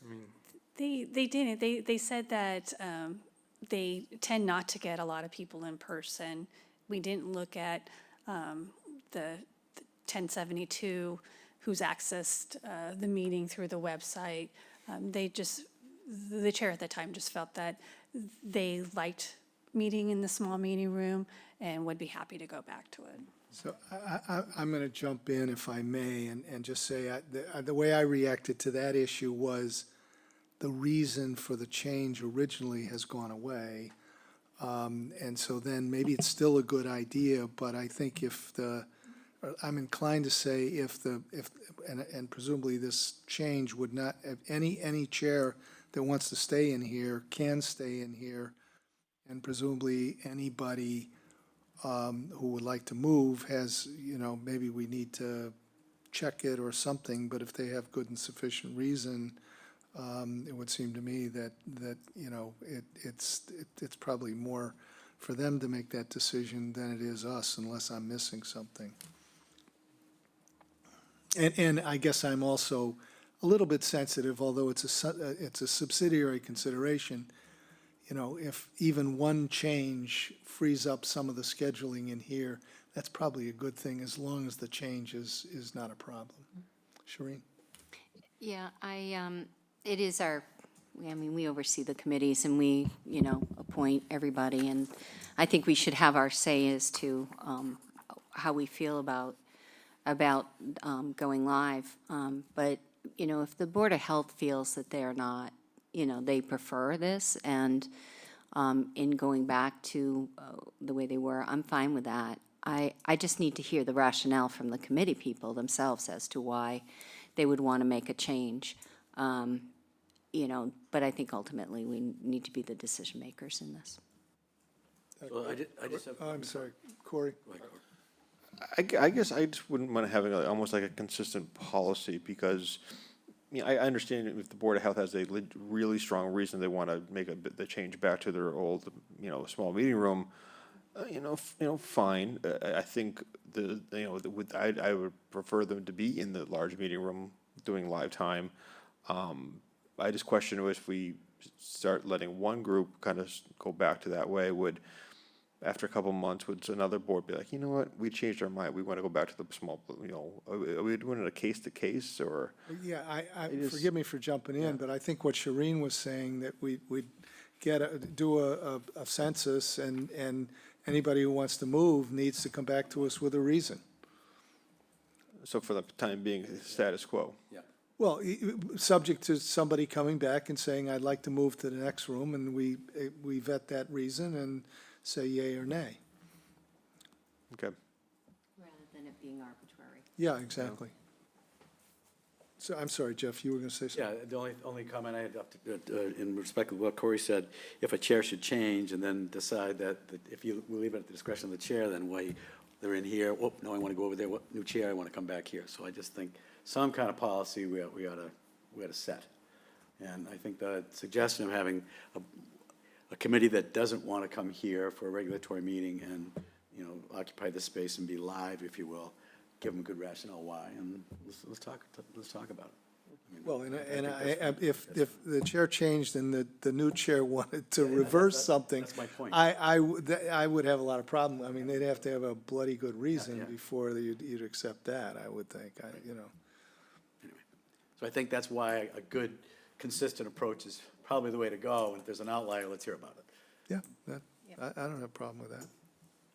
I mean, They didn't. They said that they tend not to get a lot of people in person. We didn't look at the 1072, who's accessed the meeting through the website. The chair at the time just felt that they liked meeting in the small meeting room and would be happy to go back to it. So I'm going to jump in, if I may, and just say the way I reacted to that issue was the reason for the change originally has gone away. And so then maybe it's still a good idea, but I think I'm inclined to say and presumably this change would not, have any chair that wants to stay in here can stay in here, and presumably anybody who would like to move has, maybe we need to check it or something, but if they have good and sufficient reason, it would seem to me that it's probably more for them to make that decision than it is us, unless I'm missing something. And I guess I'm also a little bit sensitive, although it's a subsidiary consideration. If even one change frees up some of the scheduling in here, that's probably a good thing, as long as the change is not a problem. Shireen? Yeah, it is we oversee the committees and we, appoint everybody. And I think we should have our say as to how we feel about going live. But, if the Board of Health feels that they're not, they prefer this and in going back to the way they were, I'm fine with that. I just need to hear the rationale from the committee people themselves as to why they would want to make a change. But I think ultimately we need to be the decision makers in this. Well, I just have. I'm sorry, Corey? I guess I just wouldn't mind having almost like a consistent policy because, I understand if the Board of Health has a really strong reason they want to make the change back to their old, small meeting room, fine. I think I would prefer them to be in the large meeting room doing live time. I just question if we start letting one group kind of go back to that way, after a couple months, would another board be like, you know what, we changed our mind, we want to go back to the small, are we doing it a case to case, or? Yeah, forgive me for jumping in, but I think what Shireen was saying, that we'd do a census, and anybody who wants to move needs to come back to us with a reason. So for the time being, status quo? Yeah. Well, subject to somebody coming back and saying, I'd like to move to the next room, and we vet that reason and say yay or nay. Okay. Rather than it being arbitrary. Yeah, exactly. So, I'm sorry, Jeff, you were going to say something? Yeah, the only comment I had in respect of what Corey said, if a chair should change and then decide that if we leave it at the discretion of the chair, then why they're in here, oh, no, I want to go over there, what new chair, I want to come back here. So I just think some kind of policy we ought to set. And I think the suggestion of having a committee that doesn't want to come here for a regulatory meeting and, occupy the space and be live, if you will, give them a good rationale why, and let's talk about it. Well, if the chair changed and the new chair wanted to reverse something. That's my point. I would have a lot of problem. I mean, they'd have to have a bloody good reason before you'd accept that, I would think, Anyway, so I think that's why a good, consistent approach is probably the way to go, and if there's an outlier, let's hear about it. Yeah, I don't have a problem with that.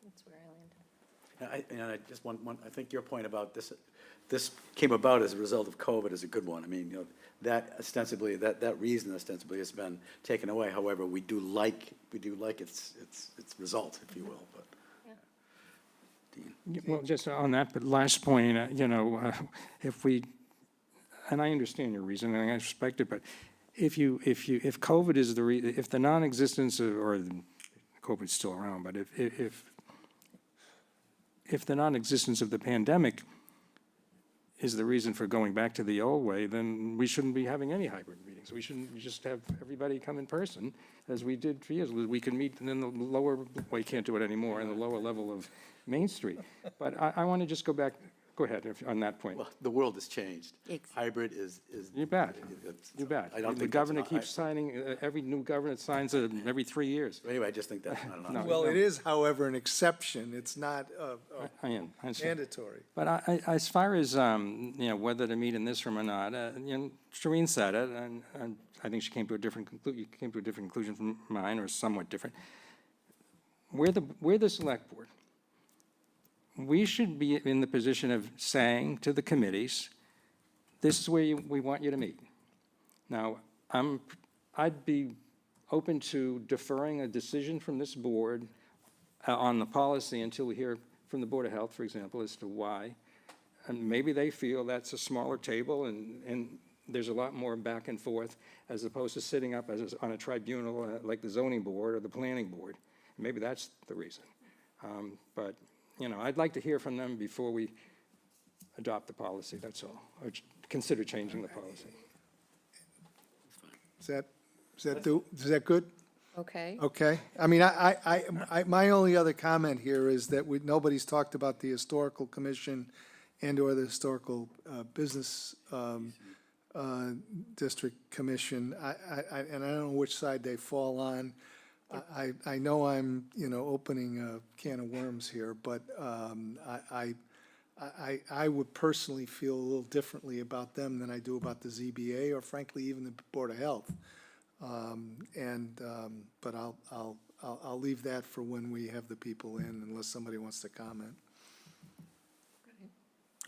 That's where I land. And I just I think your point about this came about as a result of COVID is a good one. I mean, that ostensibly, that reason ostensibly has been taken away. However, we do like its result, if you will, but. Dean. Well, just on that, but last point, if we, and I understand your reason, and I respect it, but if COVID is if the non-existence or COVID's still around, but if the non-existence of the pandemic is the reason for going back to the old way, then we shouldn't be having any hybrid meetings. We shouldn't just have everybody come in person, as we did for years. We can meet in the lower, well, you can't do it anymore, in the lower level of Main Street. But I want to just go back, go ahead on that point. Well, the world has changed. Exactly. Hybrid is. You bet. You bet. I don't The think governor keeps signing, every new governor signs every 3 years. Anyway, I just think that, I don't know. No. Well, it is, however, an exception. It's not I understand. mandatory. But as far as, whether to meet in this room or not, Shireen said it, and I think she came to a different conclusion from mine, or somewhat different. We're the select board. We should be in the position of saying to the committees, this is where we want you to meet. Now, I'd be open to deferring a decision from this board on the policy until we hear from the Board of Health, for example, as to why. And maybe they feel that's a smaller table and there's a lot more back and forth as opposed to sitting up on a tribunal like the zoning board or the planning board. Maybe that's the reason. But I'd like to hear from them before we adopt the policy, that's all, or consider changing the policy. Is that good? Okay. Okay. I mean, my only other comment here is that nobody's talked about the Historical Commission and/or the Historical Business District Commission. And I don't know which side they fall on. I know I'm, opening a can of worms here, but I would personally feel a little differently about them than I do about the ZBA or frankly, even the Board of Health. But I'll leave that for when we have the people in, unless somebody wants to comment.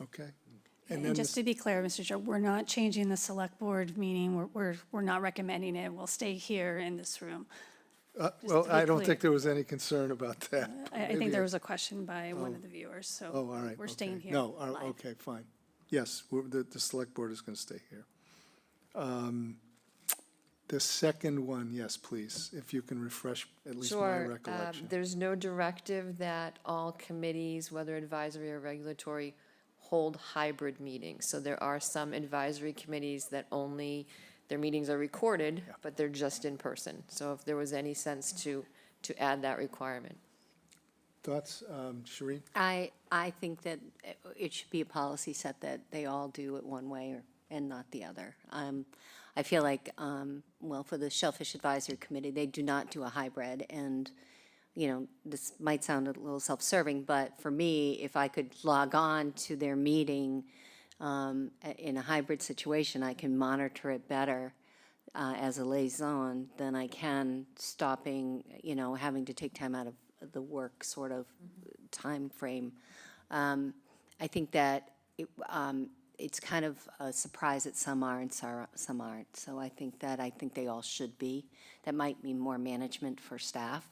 Okay. And then just to be clear, Mr. Chair, we're not changing the select board meeting. We're not recommending it. We'll stay here in this room. Well, to be I don't clear. think there was any concern about that. I Maybe think there was a question by one Oh. of the viewers, so Oh, all right. we're okay. staying here. No, live. okay, fine. Yes, the select board is going to stay here. The second one, yes, please, if you can refresh at least my Sure. recollection. There's no directive that all committees, whether advisory or regulatory, hold hybrid meetings. So there are some advisory committees that only, their meetings are recorded, but they're just in person. So if there was any sense to add that requirement. Thoughts, Shereen? I think that it should be a policy set that they all do it one way and not the other. I feel like, well, for the Shellfish Advisory Committee, they do not do a hybrid, and, you know, this might sound a little self-serving, but for me, if I could log on to their meeting in a hybrid situation, I can monitor it better as a liaison than I can stopping, you know, having to take time out of the work sort of time frame. I think that it's kind of a surprise that some are and some aren't. So I think they all should be. That might mean more management for staff,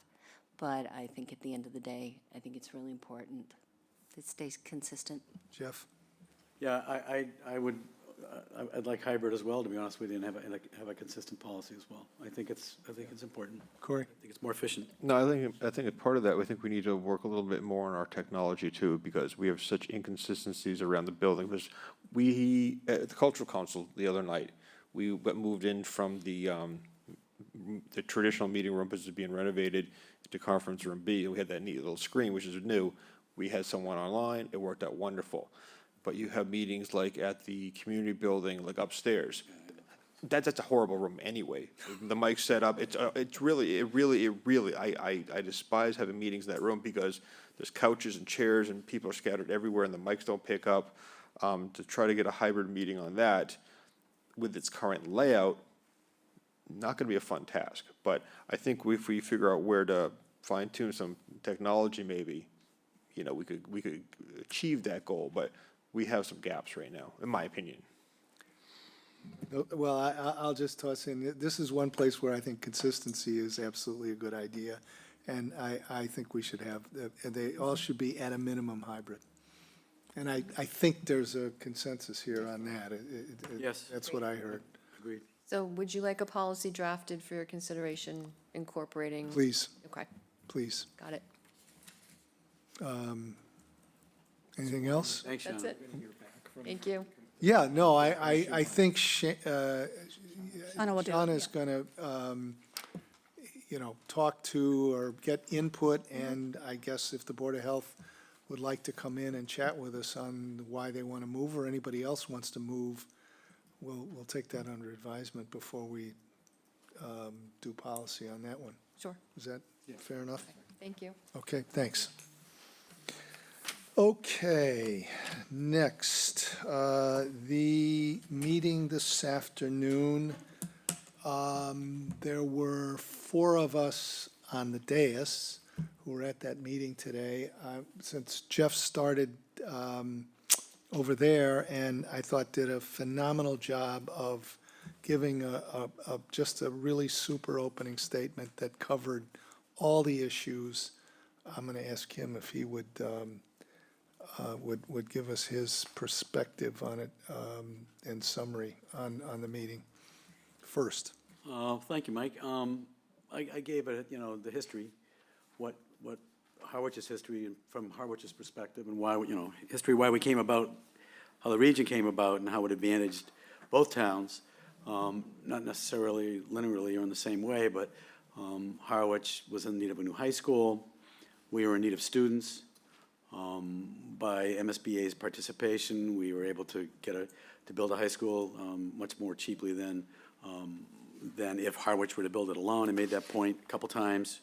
but I think at the end of the day, I think it's really important that it stays consistent. Jeff? Yeah, I'd like hybrid as well, to be honest with you, and have a consistent policy as well. I think it's important. Corey? I think it's more efficient. No, I think as part of that, I think we need to work a little bit more on our technology too, because we have such inconsistencies around the building. Because we, at the Cultural Council the other night, we got moved in from the traditional meeting room, which is being renovated, to conference room B, and we had that neat little screen, which is new. We had someone online, it worked out wonderful. But you have meetings like at the community building, like upstairs. That's a horrible room anyway. The mic's set up, it's really, I despise having meetings in that room because there's couches and chairs and people are scattered everywhere and the mics don't pick up. To try to get a hybrid meeting on that with its current layout, not gonna be a fun task. But I think if we figure out where to fine tune some technology maybe, you know, we could achieve that goal, but we have some gaps right now, in my opinion. Well, I'll just toss in, this is one place where I think consistency is absolutely a good idea. And I think we should have, they all should be at a minimum hybrid. And I think there's a consensus here on that. Yes. That's what I heard. Agreed. So would you like a policy drafted for your consideration incorporating? Please, Okay, please. got it. Anything else? Thanks, Sean. That's it. Thank you. Yeah, no, I think Shauna will do it, Shauna's gonna, you know, talk to or get input, and I guess if the Board of Health would like to come in and chat with us on why they want to move, or anybody else wants to move, we'll take that under advisement before we do policy on that one. Sure. Is that fair enough? Thank you. Okay, thanks. Okay, next, the meeting this afternoon. There were 4 of us on the dais who were at that meeting today. Since Jeff started over there, and I thought did a phenomenal job of giving just a really super opening statement that covered all the issues. I'm going to ask him if he would give us his perspective on it and summary on the meeting first. Thank you, Mike. I gave it, you know, the history, what Harwich's history and from Harwich's perspective and why, you know, history, why we came about, how the region came about and how it advantaged both towns, not necessarily linearly or in the same way, but Harwich was in need of a new high school. We were in need of students. By MSBA's participation, we were able to build a high school much more cheaply than if Harwich were to build it alone. I made that point a couple times.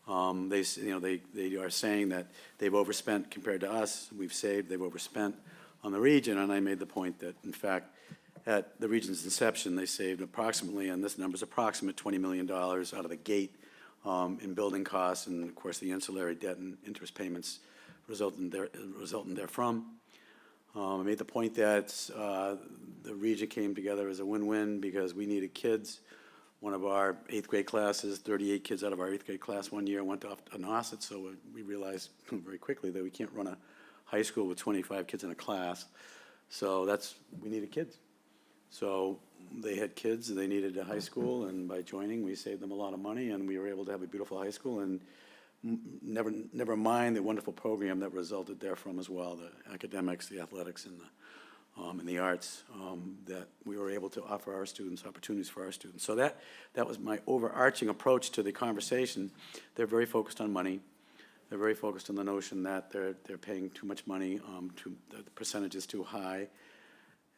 They are saying that they've overspent compared to us. We've saved, they've overspent on the region, and I made the point that, in fact, at the region's inception, they saved approximately, and this number's approximate, $20 million out of the gate in building costs, and of course, the ancillary debt and interest payments resulting therefrom. I made the point that the region came together as a win-win because we needed kids. One of our 8th grade classes, 38 kids out of our 8th grade class one year went off to Nauset, so we realized very quickly that we can't run a high school with 25 kids in a class. So we needed kids. So they had kids, they needed a high school, and by joining, we saved them a lot of money, and we were able to have a beautiful high school, and never mind the wonderful program that resulted therefrom as well, the academics, the athletics, and the arts, that we were able to offer our students, opportunities for our students. So that was my overarching approach to the conversation. They're very focused on money. They're very focused on the notion that they're paying too much money, the percentage is too high.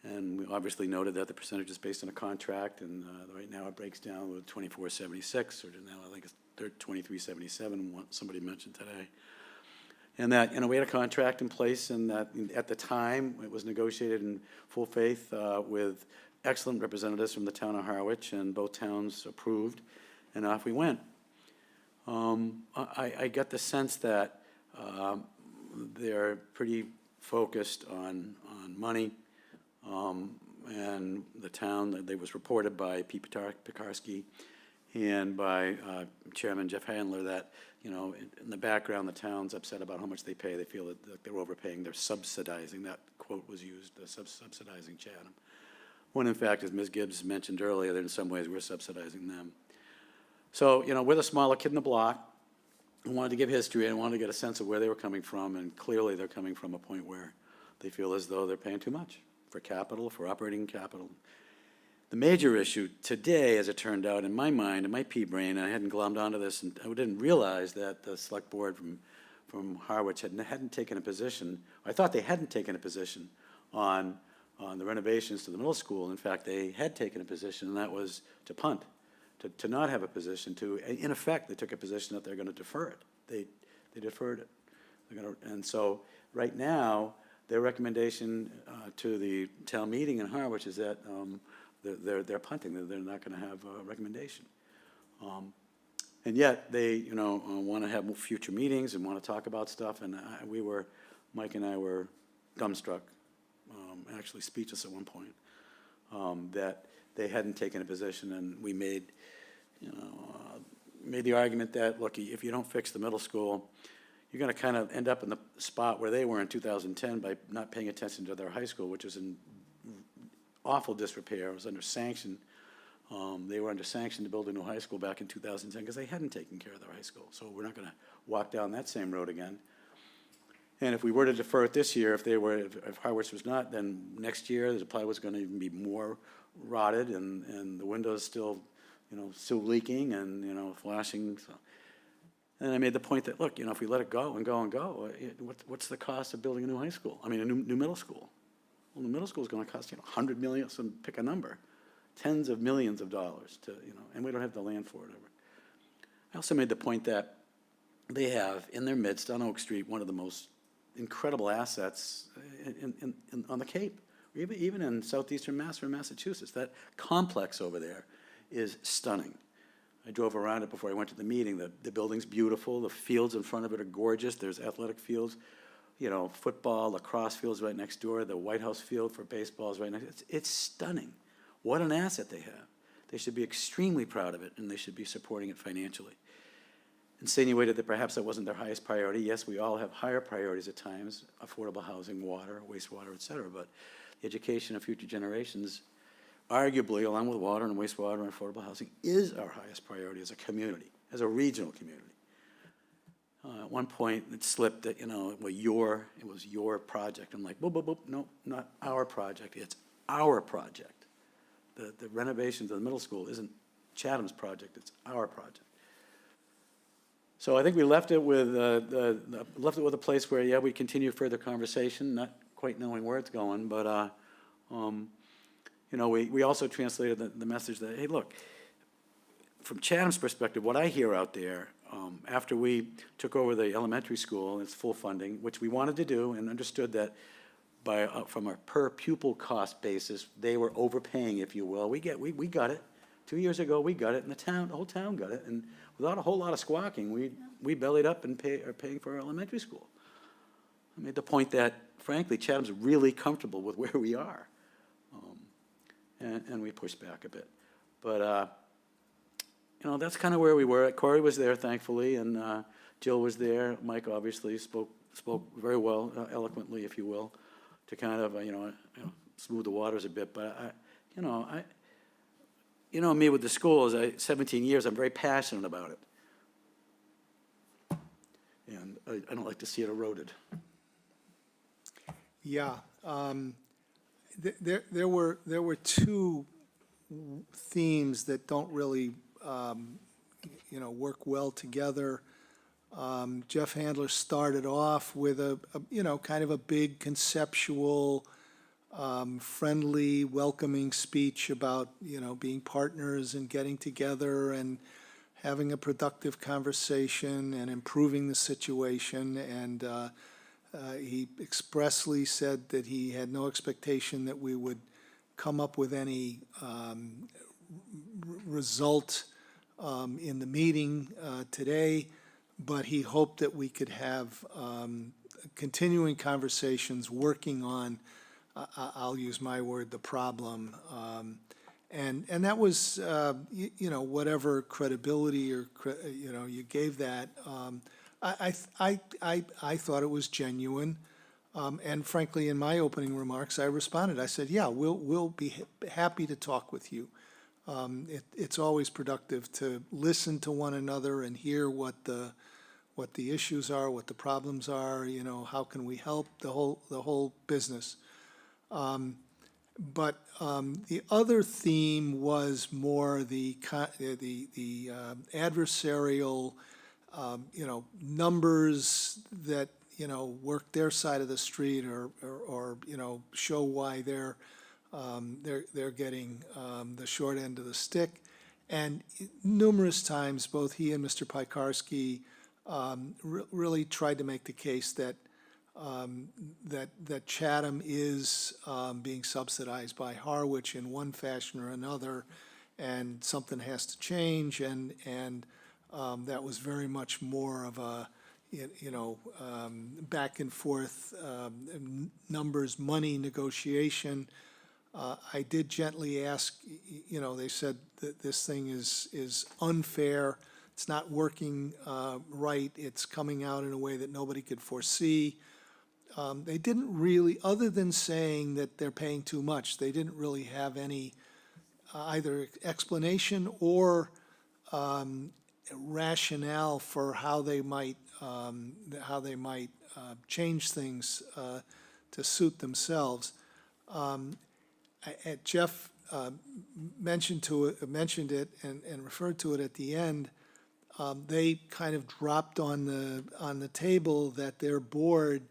And we obviously noted that the percentage is based on a contract, and right now it breaks down with 2476, or now I think it's 2377, somebody mentioned today. And that, we had a contract in place, and that at the time, it was negotiated in full faith with excellent representatives from the town of Harwich, and both towns approved, and off we went. I got the sense that they're pretty focused on money, and the town, that was reported by Pete Pekarsky and by Chairman Jeff Handler that, in the background, the town's upset about how much they pay. They feel that they're overpaying. They're subsidizing. That quote was used, subsidizing Chatham. When in fact, as Ms. Gibbs mentioned earlier, that in some ways we're subsidizing them. So, we're the smaller kid in the block. I wanted to give history and wanted to get a sense of where they were coming from, and clearly they're coming from a point where they feel as though they're paying too much for capital, for operating capital. The major issue today, as it turned out, in my mind, in my pea brain, I hadn't glommed onto this, and I didn't realize that the select board from Harwich hadn't taken a position. I thought they hadn't taken a position on the renovations to the middle school. In fact, they had taken a position, and that was to punt, to not have a position. In effect, they took a position that they're going to defer it. They deferred it. And so right now, their recommendation to the town meeting in Harwich is that they're punting. They're not going to have a recommendation. And yet they, want to have future meetings and want to talk about stuff. And Mike and I were dumbstruck, actually speechless at one point, that they hadn't taken a position. And we made the argument that, look, if you don't fix the middle school, you're going to kind of end up in the spot where they were in 2010 by not paying attention to their high school, which was in awful disrepair. It was under sanction. They were under sanction to build a new high school back in 2010 because they hadn't taken care of their high school. So we're not going to walk down that same road again. And if we were to defer it this year, if Harwich was not, then next year the plywood's going to even be more rotted, and the windows still leaking and flashing. So. And I made the point that, look, if we let it go and go and go, what's the cost of building a new high school? I mean, a new middle school. Well, the middle school is going to cost, $100 million, so pick a number, tens of millions of dollars and we don't have the land for it ever. I also made the point that they have in their midst on Oak Street one of the most incredible assets on the Cape, even in southeastern Massachusetts. That complex over there is stunning. I drove around it before I went to the meeting. The building's beautiful. The fields in front of it are gorgeous. There's athletic fields, football, lacrosse fields right next door. The White House field for baseball is right next. It's stunning. What an asset they have. They should be extremely proud of it, and they should be supporting it financially. Insinuated that perhaps that wasn't their highest priority. Yes, we all have higher priorities at times, affordable housing, water, wastewater, et cetera, but the education of future generations, arguably, along with water and wastewater and affordable housing, is our highest priority as a community, as a regional community. At one point, it slipped that, it was your project. I'm like, boop, boop, boop, no, not our project, it's our project. The renovations of the middle school isn't Chatham's project, it's our project. So I think we left it with a place where, yeah, we continue further conversation, not quite knowing where it's going, but we also translated the message that, hey, look, from Chatham's perspective, what I hear out there After we took over the elementary school, it's full funding, which we wanted to do, and understood that by, from a per pupil cost basis, they were overpaying, if you will. We got it. 2 years ago, we got it, and the whole town got it, and without a whole lot of squawking, we bellied up and are paying for our elementary school. I made the point that, frankly, Chatham's really comfortable with where we are. And we pushed back a bit. But, you know, that's kind of where we were. Corey was there, thankfully, and Jill was there. Mike obviously spoke very well, eloquently, if you will, to kind of, smooth the waters a bit. But, you know me with the schools, 17 years, I'm very passionate about it. And I don't like to see it eroded. Yeah, there were two themes that don't really, work well together. Jeff Handler started off with a kind of a big conceptual, friendly, welcoming speech about, being partners and getting together and having a productive conversation and improving the situation. And he expressly said that he had no expectation that we would come up with any result in the meeting today, but he hoped that we could have continuing conversations working on, I'll use my word, the problem. And that was, whatever credibility or, you gave that. I thought it was genuine. And frankly, in my opening remarks, I responded. I said, yeah, we'll be happy to talk with you. It's always productive to listen to one another and hear what the issues are, what the problems are, how can we help, the whole business. But the other theme was more the adversarial, numbers that, work their side of the street or show why they're getting the short end of the stick. And numerous times, both he and Mr. Piekarski really tried to make the case that that Chatham is being subsidized by Harwich in one fashion or another, and something has to change. And that was very much more of a back and forth numbers, money negotiation. I did gently ask, they said that this thing is unfair. It's not working right. It's coming out in a way that nobody could foresee. They didn't really, other than saying that they're paying too much, they didn't really have any either explanation or rationale for how they might change things to suit themselves. Jeff mentioned it and referred to it at the end. They kind of dropped on the table that their board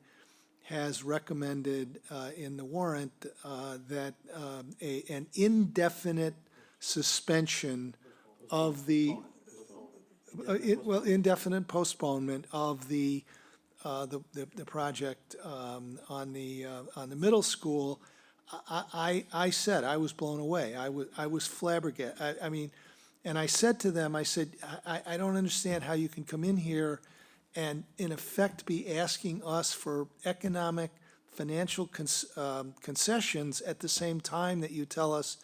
has recommended in the warrant that an indefinite suspension of the indefinite postponement of the project on the middle school. I said I was blown away. I was flabbergasted. I mean, and I said to them, I said, I don't understand how you can come in here and in effect be asking us for economic, financial concessions at the same time that you tell us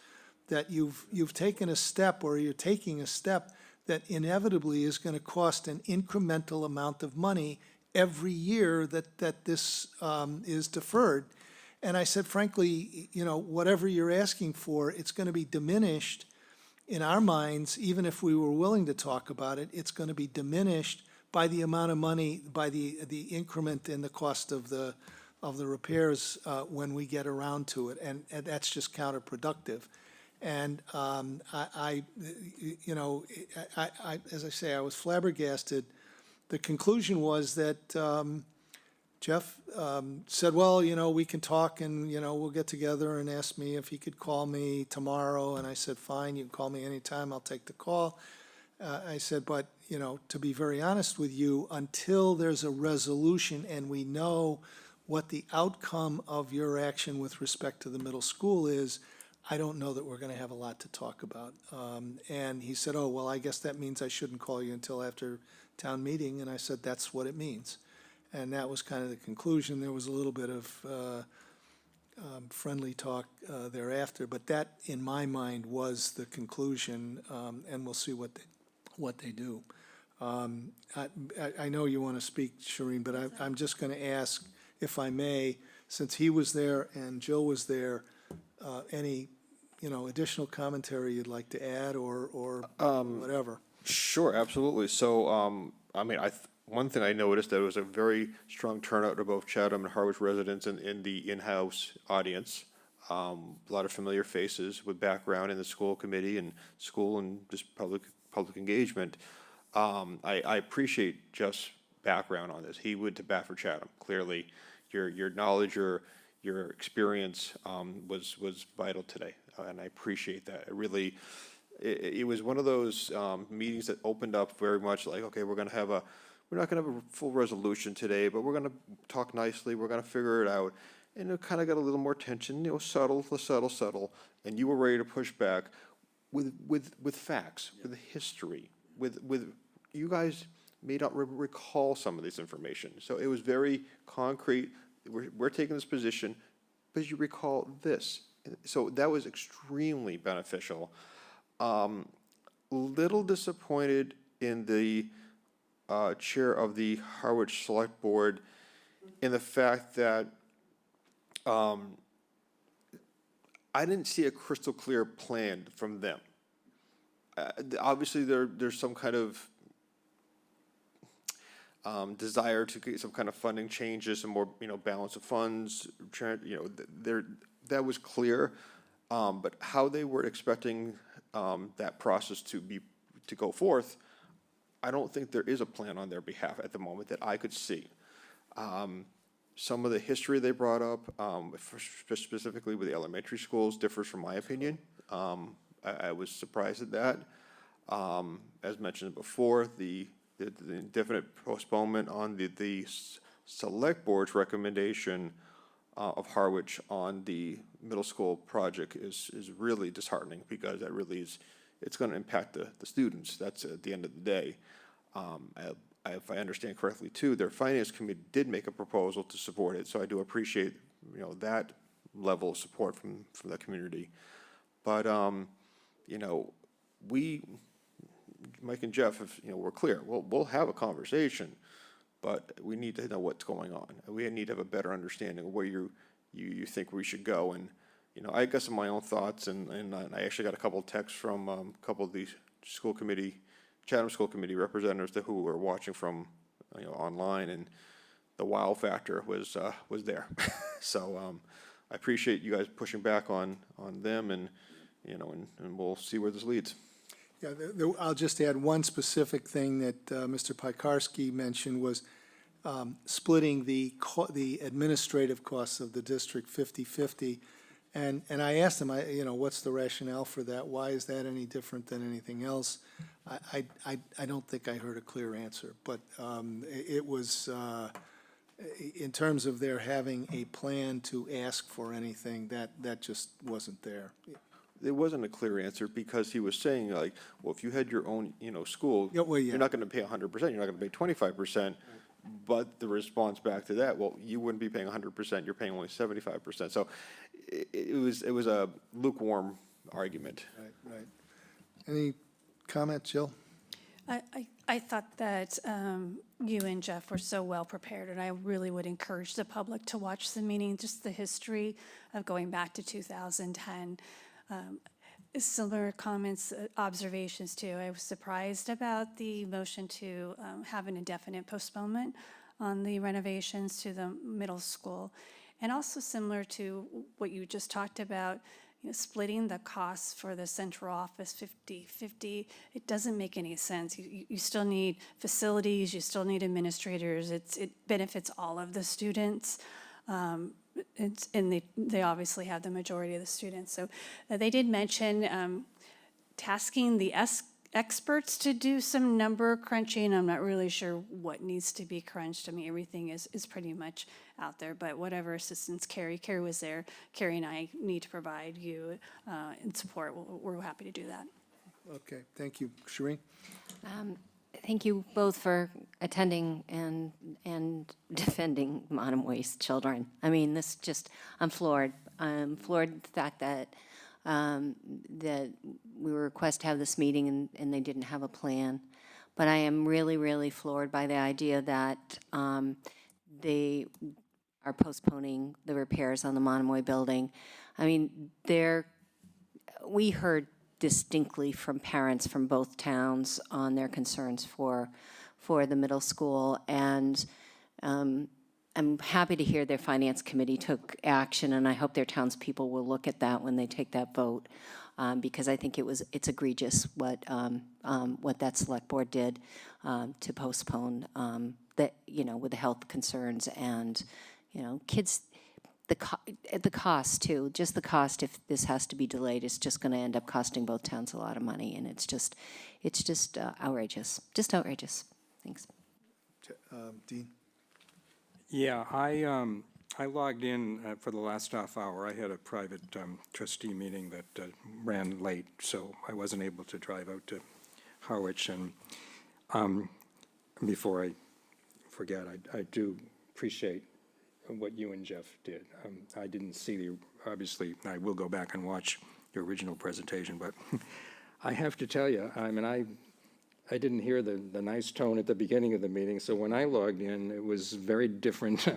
that you've taken a step, or you're taking a step that inevitably is going to cost an incremental amount of money every year that this is deferred. And I said, frankly, whatever you're asking for, it's going to be diminished in our minds. Even if we were willing to talk about it, it's going to be diminished by the amount of money, by the increment in the cost of the repairs when we get around to it, and that's just counterproductive. And I, as I say, I was flabbergasted. The conclusion was that Jeff said, well, we can talk and, we'll get together, and asked me if he could call me tomorrow. And I said, fine, you can call me anytime, I'll take the call. I said, but, you know, to be very honest with you, until there's a resolution and we know what the outcome of your action with respect to the middle school is, I don't know that we're going to have a lot to talk about. And he said, oh, well, I guess that means I shouldn't call you until after town meeting. And I said, that's what it means. And that was kind of the conclusion. There was a little bit of friendly talk thereafter, but that, in my mind, was the conclusion, and we'll see what they do. I know you want to speak, Shireen, but I'm just going to ask, if I may, since he was there and Jill was there, any, you know, additional commentary you'd like to add or whatever? Sure, absolutely. So, I mean, one thing I noticed, that it was a very strong turnout of both Chatham and Harwich residents in the in-house audience. A lot of familiar faces with background in the school committee and school and just public engagement. I appreciate Jeff's background on this. He went to bat for Chatham. Clearly, your knowledge, your experience was vital today, and I appreciate that. It was one of those meetings that opened up very much like, okay, we're not going to have a full resolution today, but we're going to talk nicely. We're going to figure it out. And it kind of got a little more tension, you know, subtle. And you were ready to push back with facts, with history, with you guys may not recall some of this information. So it was very concrete. We're taking this position, but you recall this. So that was extremely beneficial. Little disappointed in the chair of the Harwich Select Board in the fact that I didn't see a crystal clear plan from them. Obviously, there's some kind of desire to get some kind of funding changes, some more, you know, balance of funds. You know, that was clear, but how they were expecting that process to go forth, I don't think there is a plan on their behalf at the moment that I could see. Some of the history they brought up, specifically with the elementary schools, differs from my opinion. I was surprised at that. As mentioned before, the indefinite postponement on the select board's recommendation of Harwich on the middle school project is really disheartening, because that really is, it's going to impact the students. That's at the end of the day. If I understand correctly too, their finance committee did make a proposal to support it, so I do appreciate, you know, that level of support from the community. But you know, Mike and Jeff, we're clear. We'll have a conversation, but we need to know what's going on. We need to have a better understanding of where you think we should go. And you know, I got some of my own thoughts, and I actually got a couple of texts from a couple of the Chatham School Committee representatives who were watching from online, and the wow factor was there. So I appreciate you guys pushing back on them, and and we'll see where this leads. Yeah, I'll just add one specific thing that Mr. Piekarski mentioned was splitting the administrative costs of the district 50-50. And I asked him, what's the rationale for that? Why is that any different than anything else? I don't think I heard a clear answer, but it was, in terms of their having a plan to ask for anything, that just wasn't there. There wasn't a clear answer, because he was saying, like, well, if you had your own, school, Yeah, well, yeah. you're not going to pay 100%, you're not going to pay 25%. But the response back to that, well, you wouldn't be paying 100%, you're paying only 75%. So it was a lukewarm argument. Right. Any comment, Jill? I thought that you and Jeff were so well prepared, and I really would encourage the public to watch the meeting, just the history of going back to 2010. Similar comments, observations too. I was surprised about the motion to have an indefinite postponement on the renovations to the middle school. And also similar to what you just talked about, splitting the costs for the central office 50-50. It doesn't make any sense. You still need facilities, you still need administrators. It benefits all of the students. And they obviously have the majority of the students. So they did mention tasking the experts to do some number crunching. I'm not really sure what needs to be crunched. I mean, everything is pretty much out there, but whatever assistance Carrie was there, Carrie and I need to provide you in support, we're happy to do that. Okay, thank you. Shereen? Thank you both for attending and defending Monomoy's children. I mean, this just, I'm floored. I'm floored at the fact that that we were requested to have this meeting and they didn't have a plan. But I am really, really floored by the idea that they are postponing the repairs on the Monomoy building. I mean, we heard distinctly from parents from both towns on their concerns for the middle school, and I'm happy to hear their finance committee took action, and I hope their townspeople will look at that when they take that vote, because I think it's egregious what that select board did to postpone that, with the health concerns and, kids. The cost too, just the cost, if this has to be delayed, is just going to end up costing both towns a lot of money, and it's just outrageous, just outrageous. Thanks. Dean? Yeah, I logged in for the last half hour. I had a private trustee meeting that ran late, so I wasn't able to drive out to Harwich. And before I forget, I do appreciate what you and Jeff did. I didn't see obviously, I will go back and watch your original presentation, but I have to tell you, I mean, I didn't hear the nice tone at the beginning of the meeting, so when I logged in, it was very different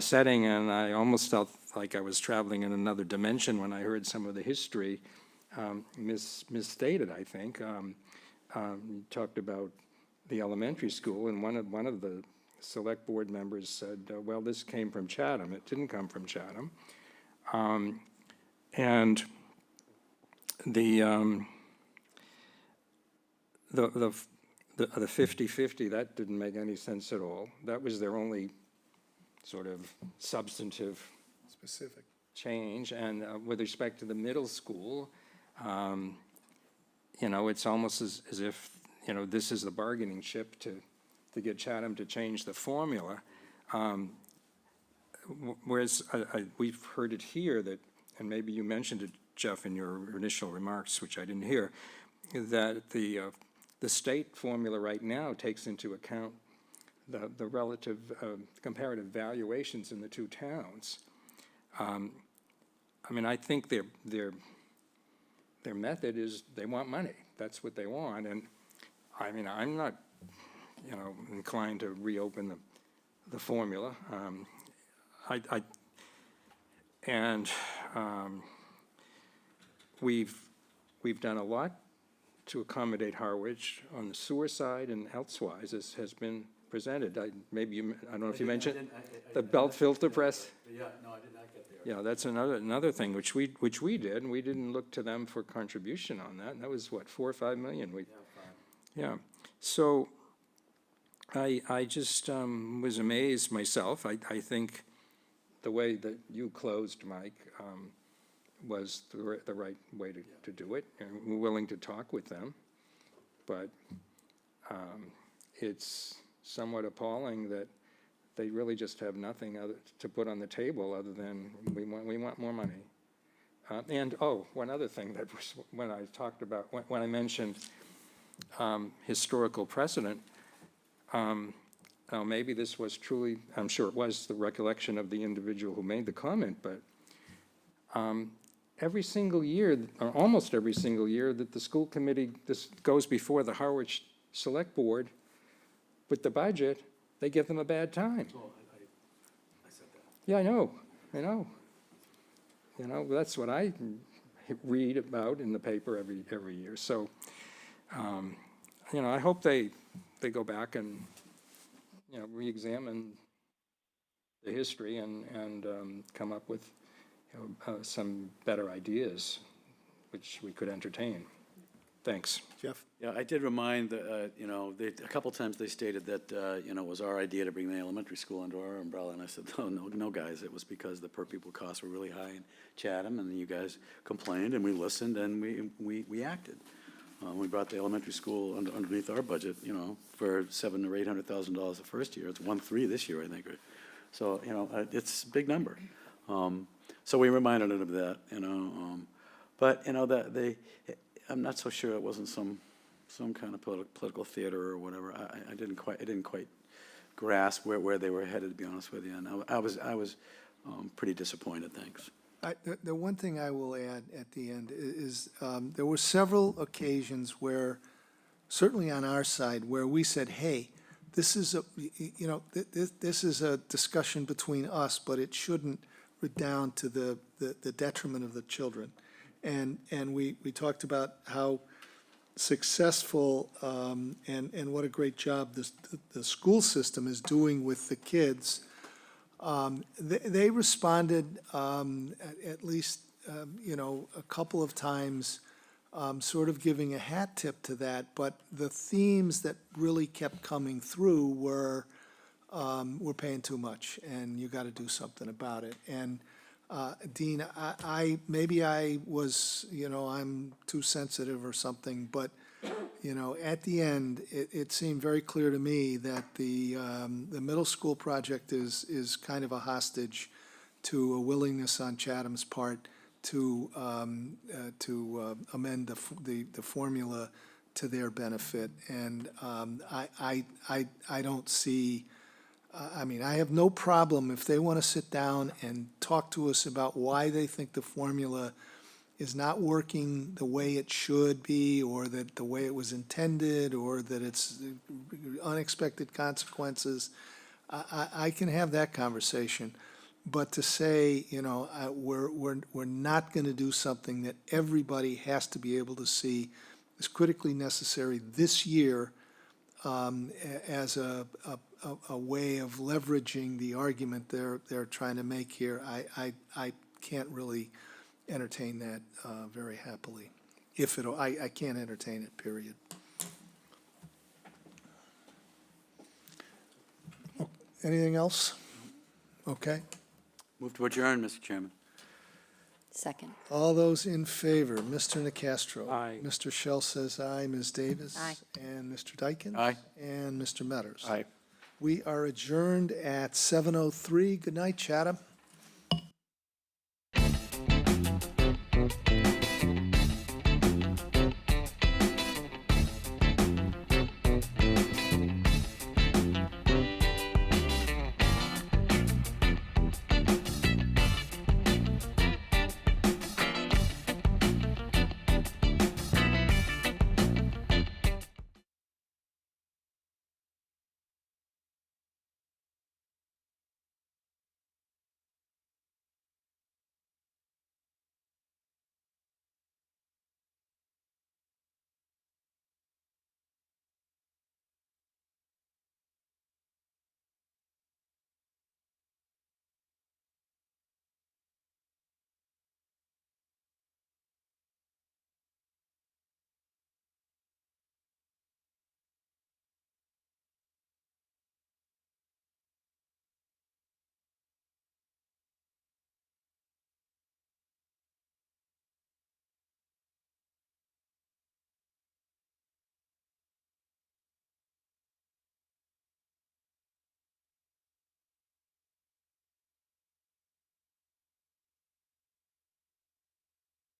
setting, and I almost felt like I was traveling in another dimension when I heard some of the history misstated, I think. You talked about the elementary school, and one of the select board members said, well, this came from Chatham. It didn't come from Chatham. And the 50-50, that didn't make any sense at all. That was their only sort of substantive Specific. change. And with respect to the middle school, it's almost as if, this is the bargaining chip to get Chatham to change the formula. Whereas we've heard it here that, and maybe you mentioned it, Jeff, in your initial remarks, which I didn't hear, that the state formula right now takes into account the relative comparative valuations in the two towns. I mean, I think their method is they want money. That's what they want. And I mean, I'm not inclined to reopen the formula. We've done a lot to accommodate Harwich on the sewer side and elsewise, as has been presented. I don't know if you mentioned the belt filter press. Yeah, no, I did not get there. Yeah, that's another thing which we did, and we didn't look to them for contribution on that. And that was what, $4 or $5 million. Yeah. So I just was amazed myself. I think the way that you closed, Mike, was the right way to do it. And we're willing to talk with them, but it's somewhat appalling that they really just have nothing to put on the table other than we want more money. And one other thing that was when I talked about when I mentioned historical precedent. Maybe this was truly, I'm sure it was the recollection of the individual who made the comment, but every single year, or almost every single year, that the school committee, this goes before the Harwich Select Board with the budget, they give them a bad time. Oh, I said that. Yeah, I know. That's what I read about in the paper every year. So, I hope they go back and, re-examine the history and come up with, some better ideas which we could entertain. Thanks. Jeff? Yeah, I did remind, a couple times they stated that, it was our idea to bring the elementary school under our umbrella, and I said, no, guys, it was because the per pupil costs were really high in Chatham, and you guys complained, and we listened, and we acted. We brought the elementary school underneath our budget, you know, for $700,000 or $800,000 the first year. It's 1.3 this year, I think. So, you know, it's a big number. So we reminded them of that, you know. But, you know, I'm not so sure it wasn't some kind of political theater or whatever. I didn't quite grasp where they were headed, to be honest with you. And I was pretty disappointed, thanks. The one thing I will add at the end is, there were several occasions where, certainly on our side, where we said, hey, this is this is a discussion between us, but it shouldn't redound to the detriment of the children. And we talked about how successful and what a great job the school system is doing with the kids. They responded at least, a couple of times, sort of giving a hat tip to that. But the themes that really kept coming through were, we're paying too much, and you got to do something about it. And Dean, maybe I was, I'm too sensitive or something, but at the end, it seemed very clear to me that the middle school project is kind of a hostage to a willingness on Chatham's part to amend the formula to their benefit. And I don't see, I have no problem if they want to sit down and talk to us about why they think the formula is not working the way it should be, or that the way it was intended, or that it's unexpected consequences. I can have that conversation. But to say, we're not going to do something that everybody has to be able to see is critically necessary this year, as a way of leveraging the argument they're trying to make here, I can't really entertain that very happily. I can't entertain it, period. Anything else? Okay. Move to adjourn, Mr. Chairman. Second. All those in favor, Mr. Nacastro. Aye. Mr. Shell says aye, Ms. Davis. Aye. And Mr. Dykens. Aye. And Mr. Metters. Aye. We are adjourned at 7:03. Good night, Chatham.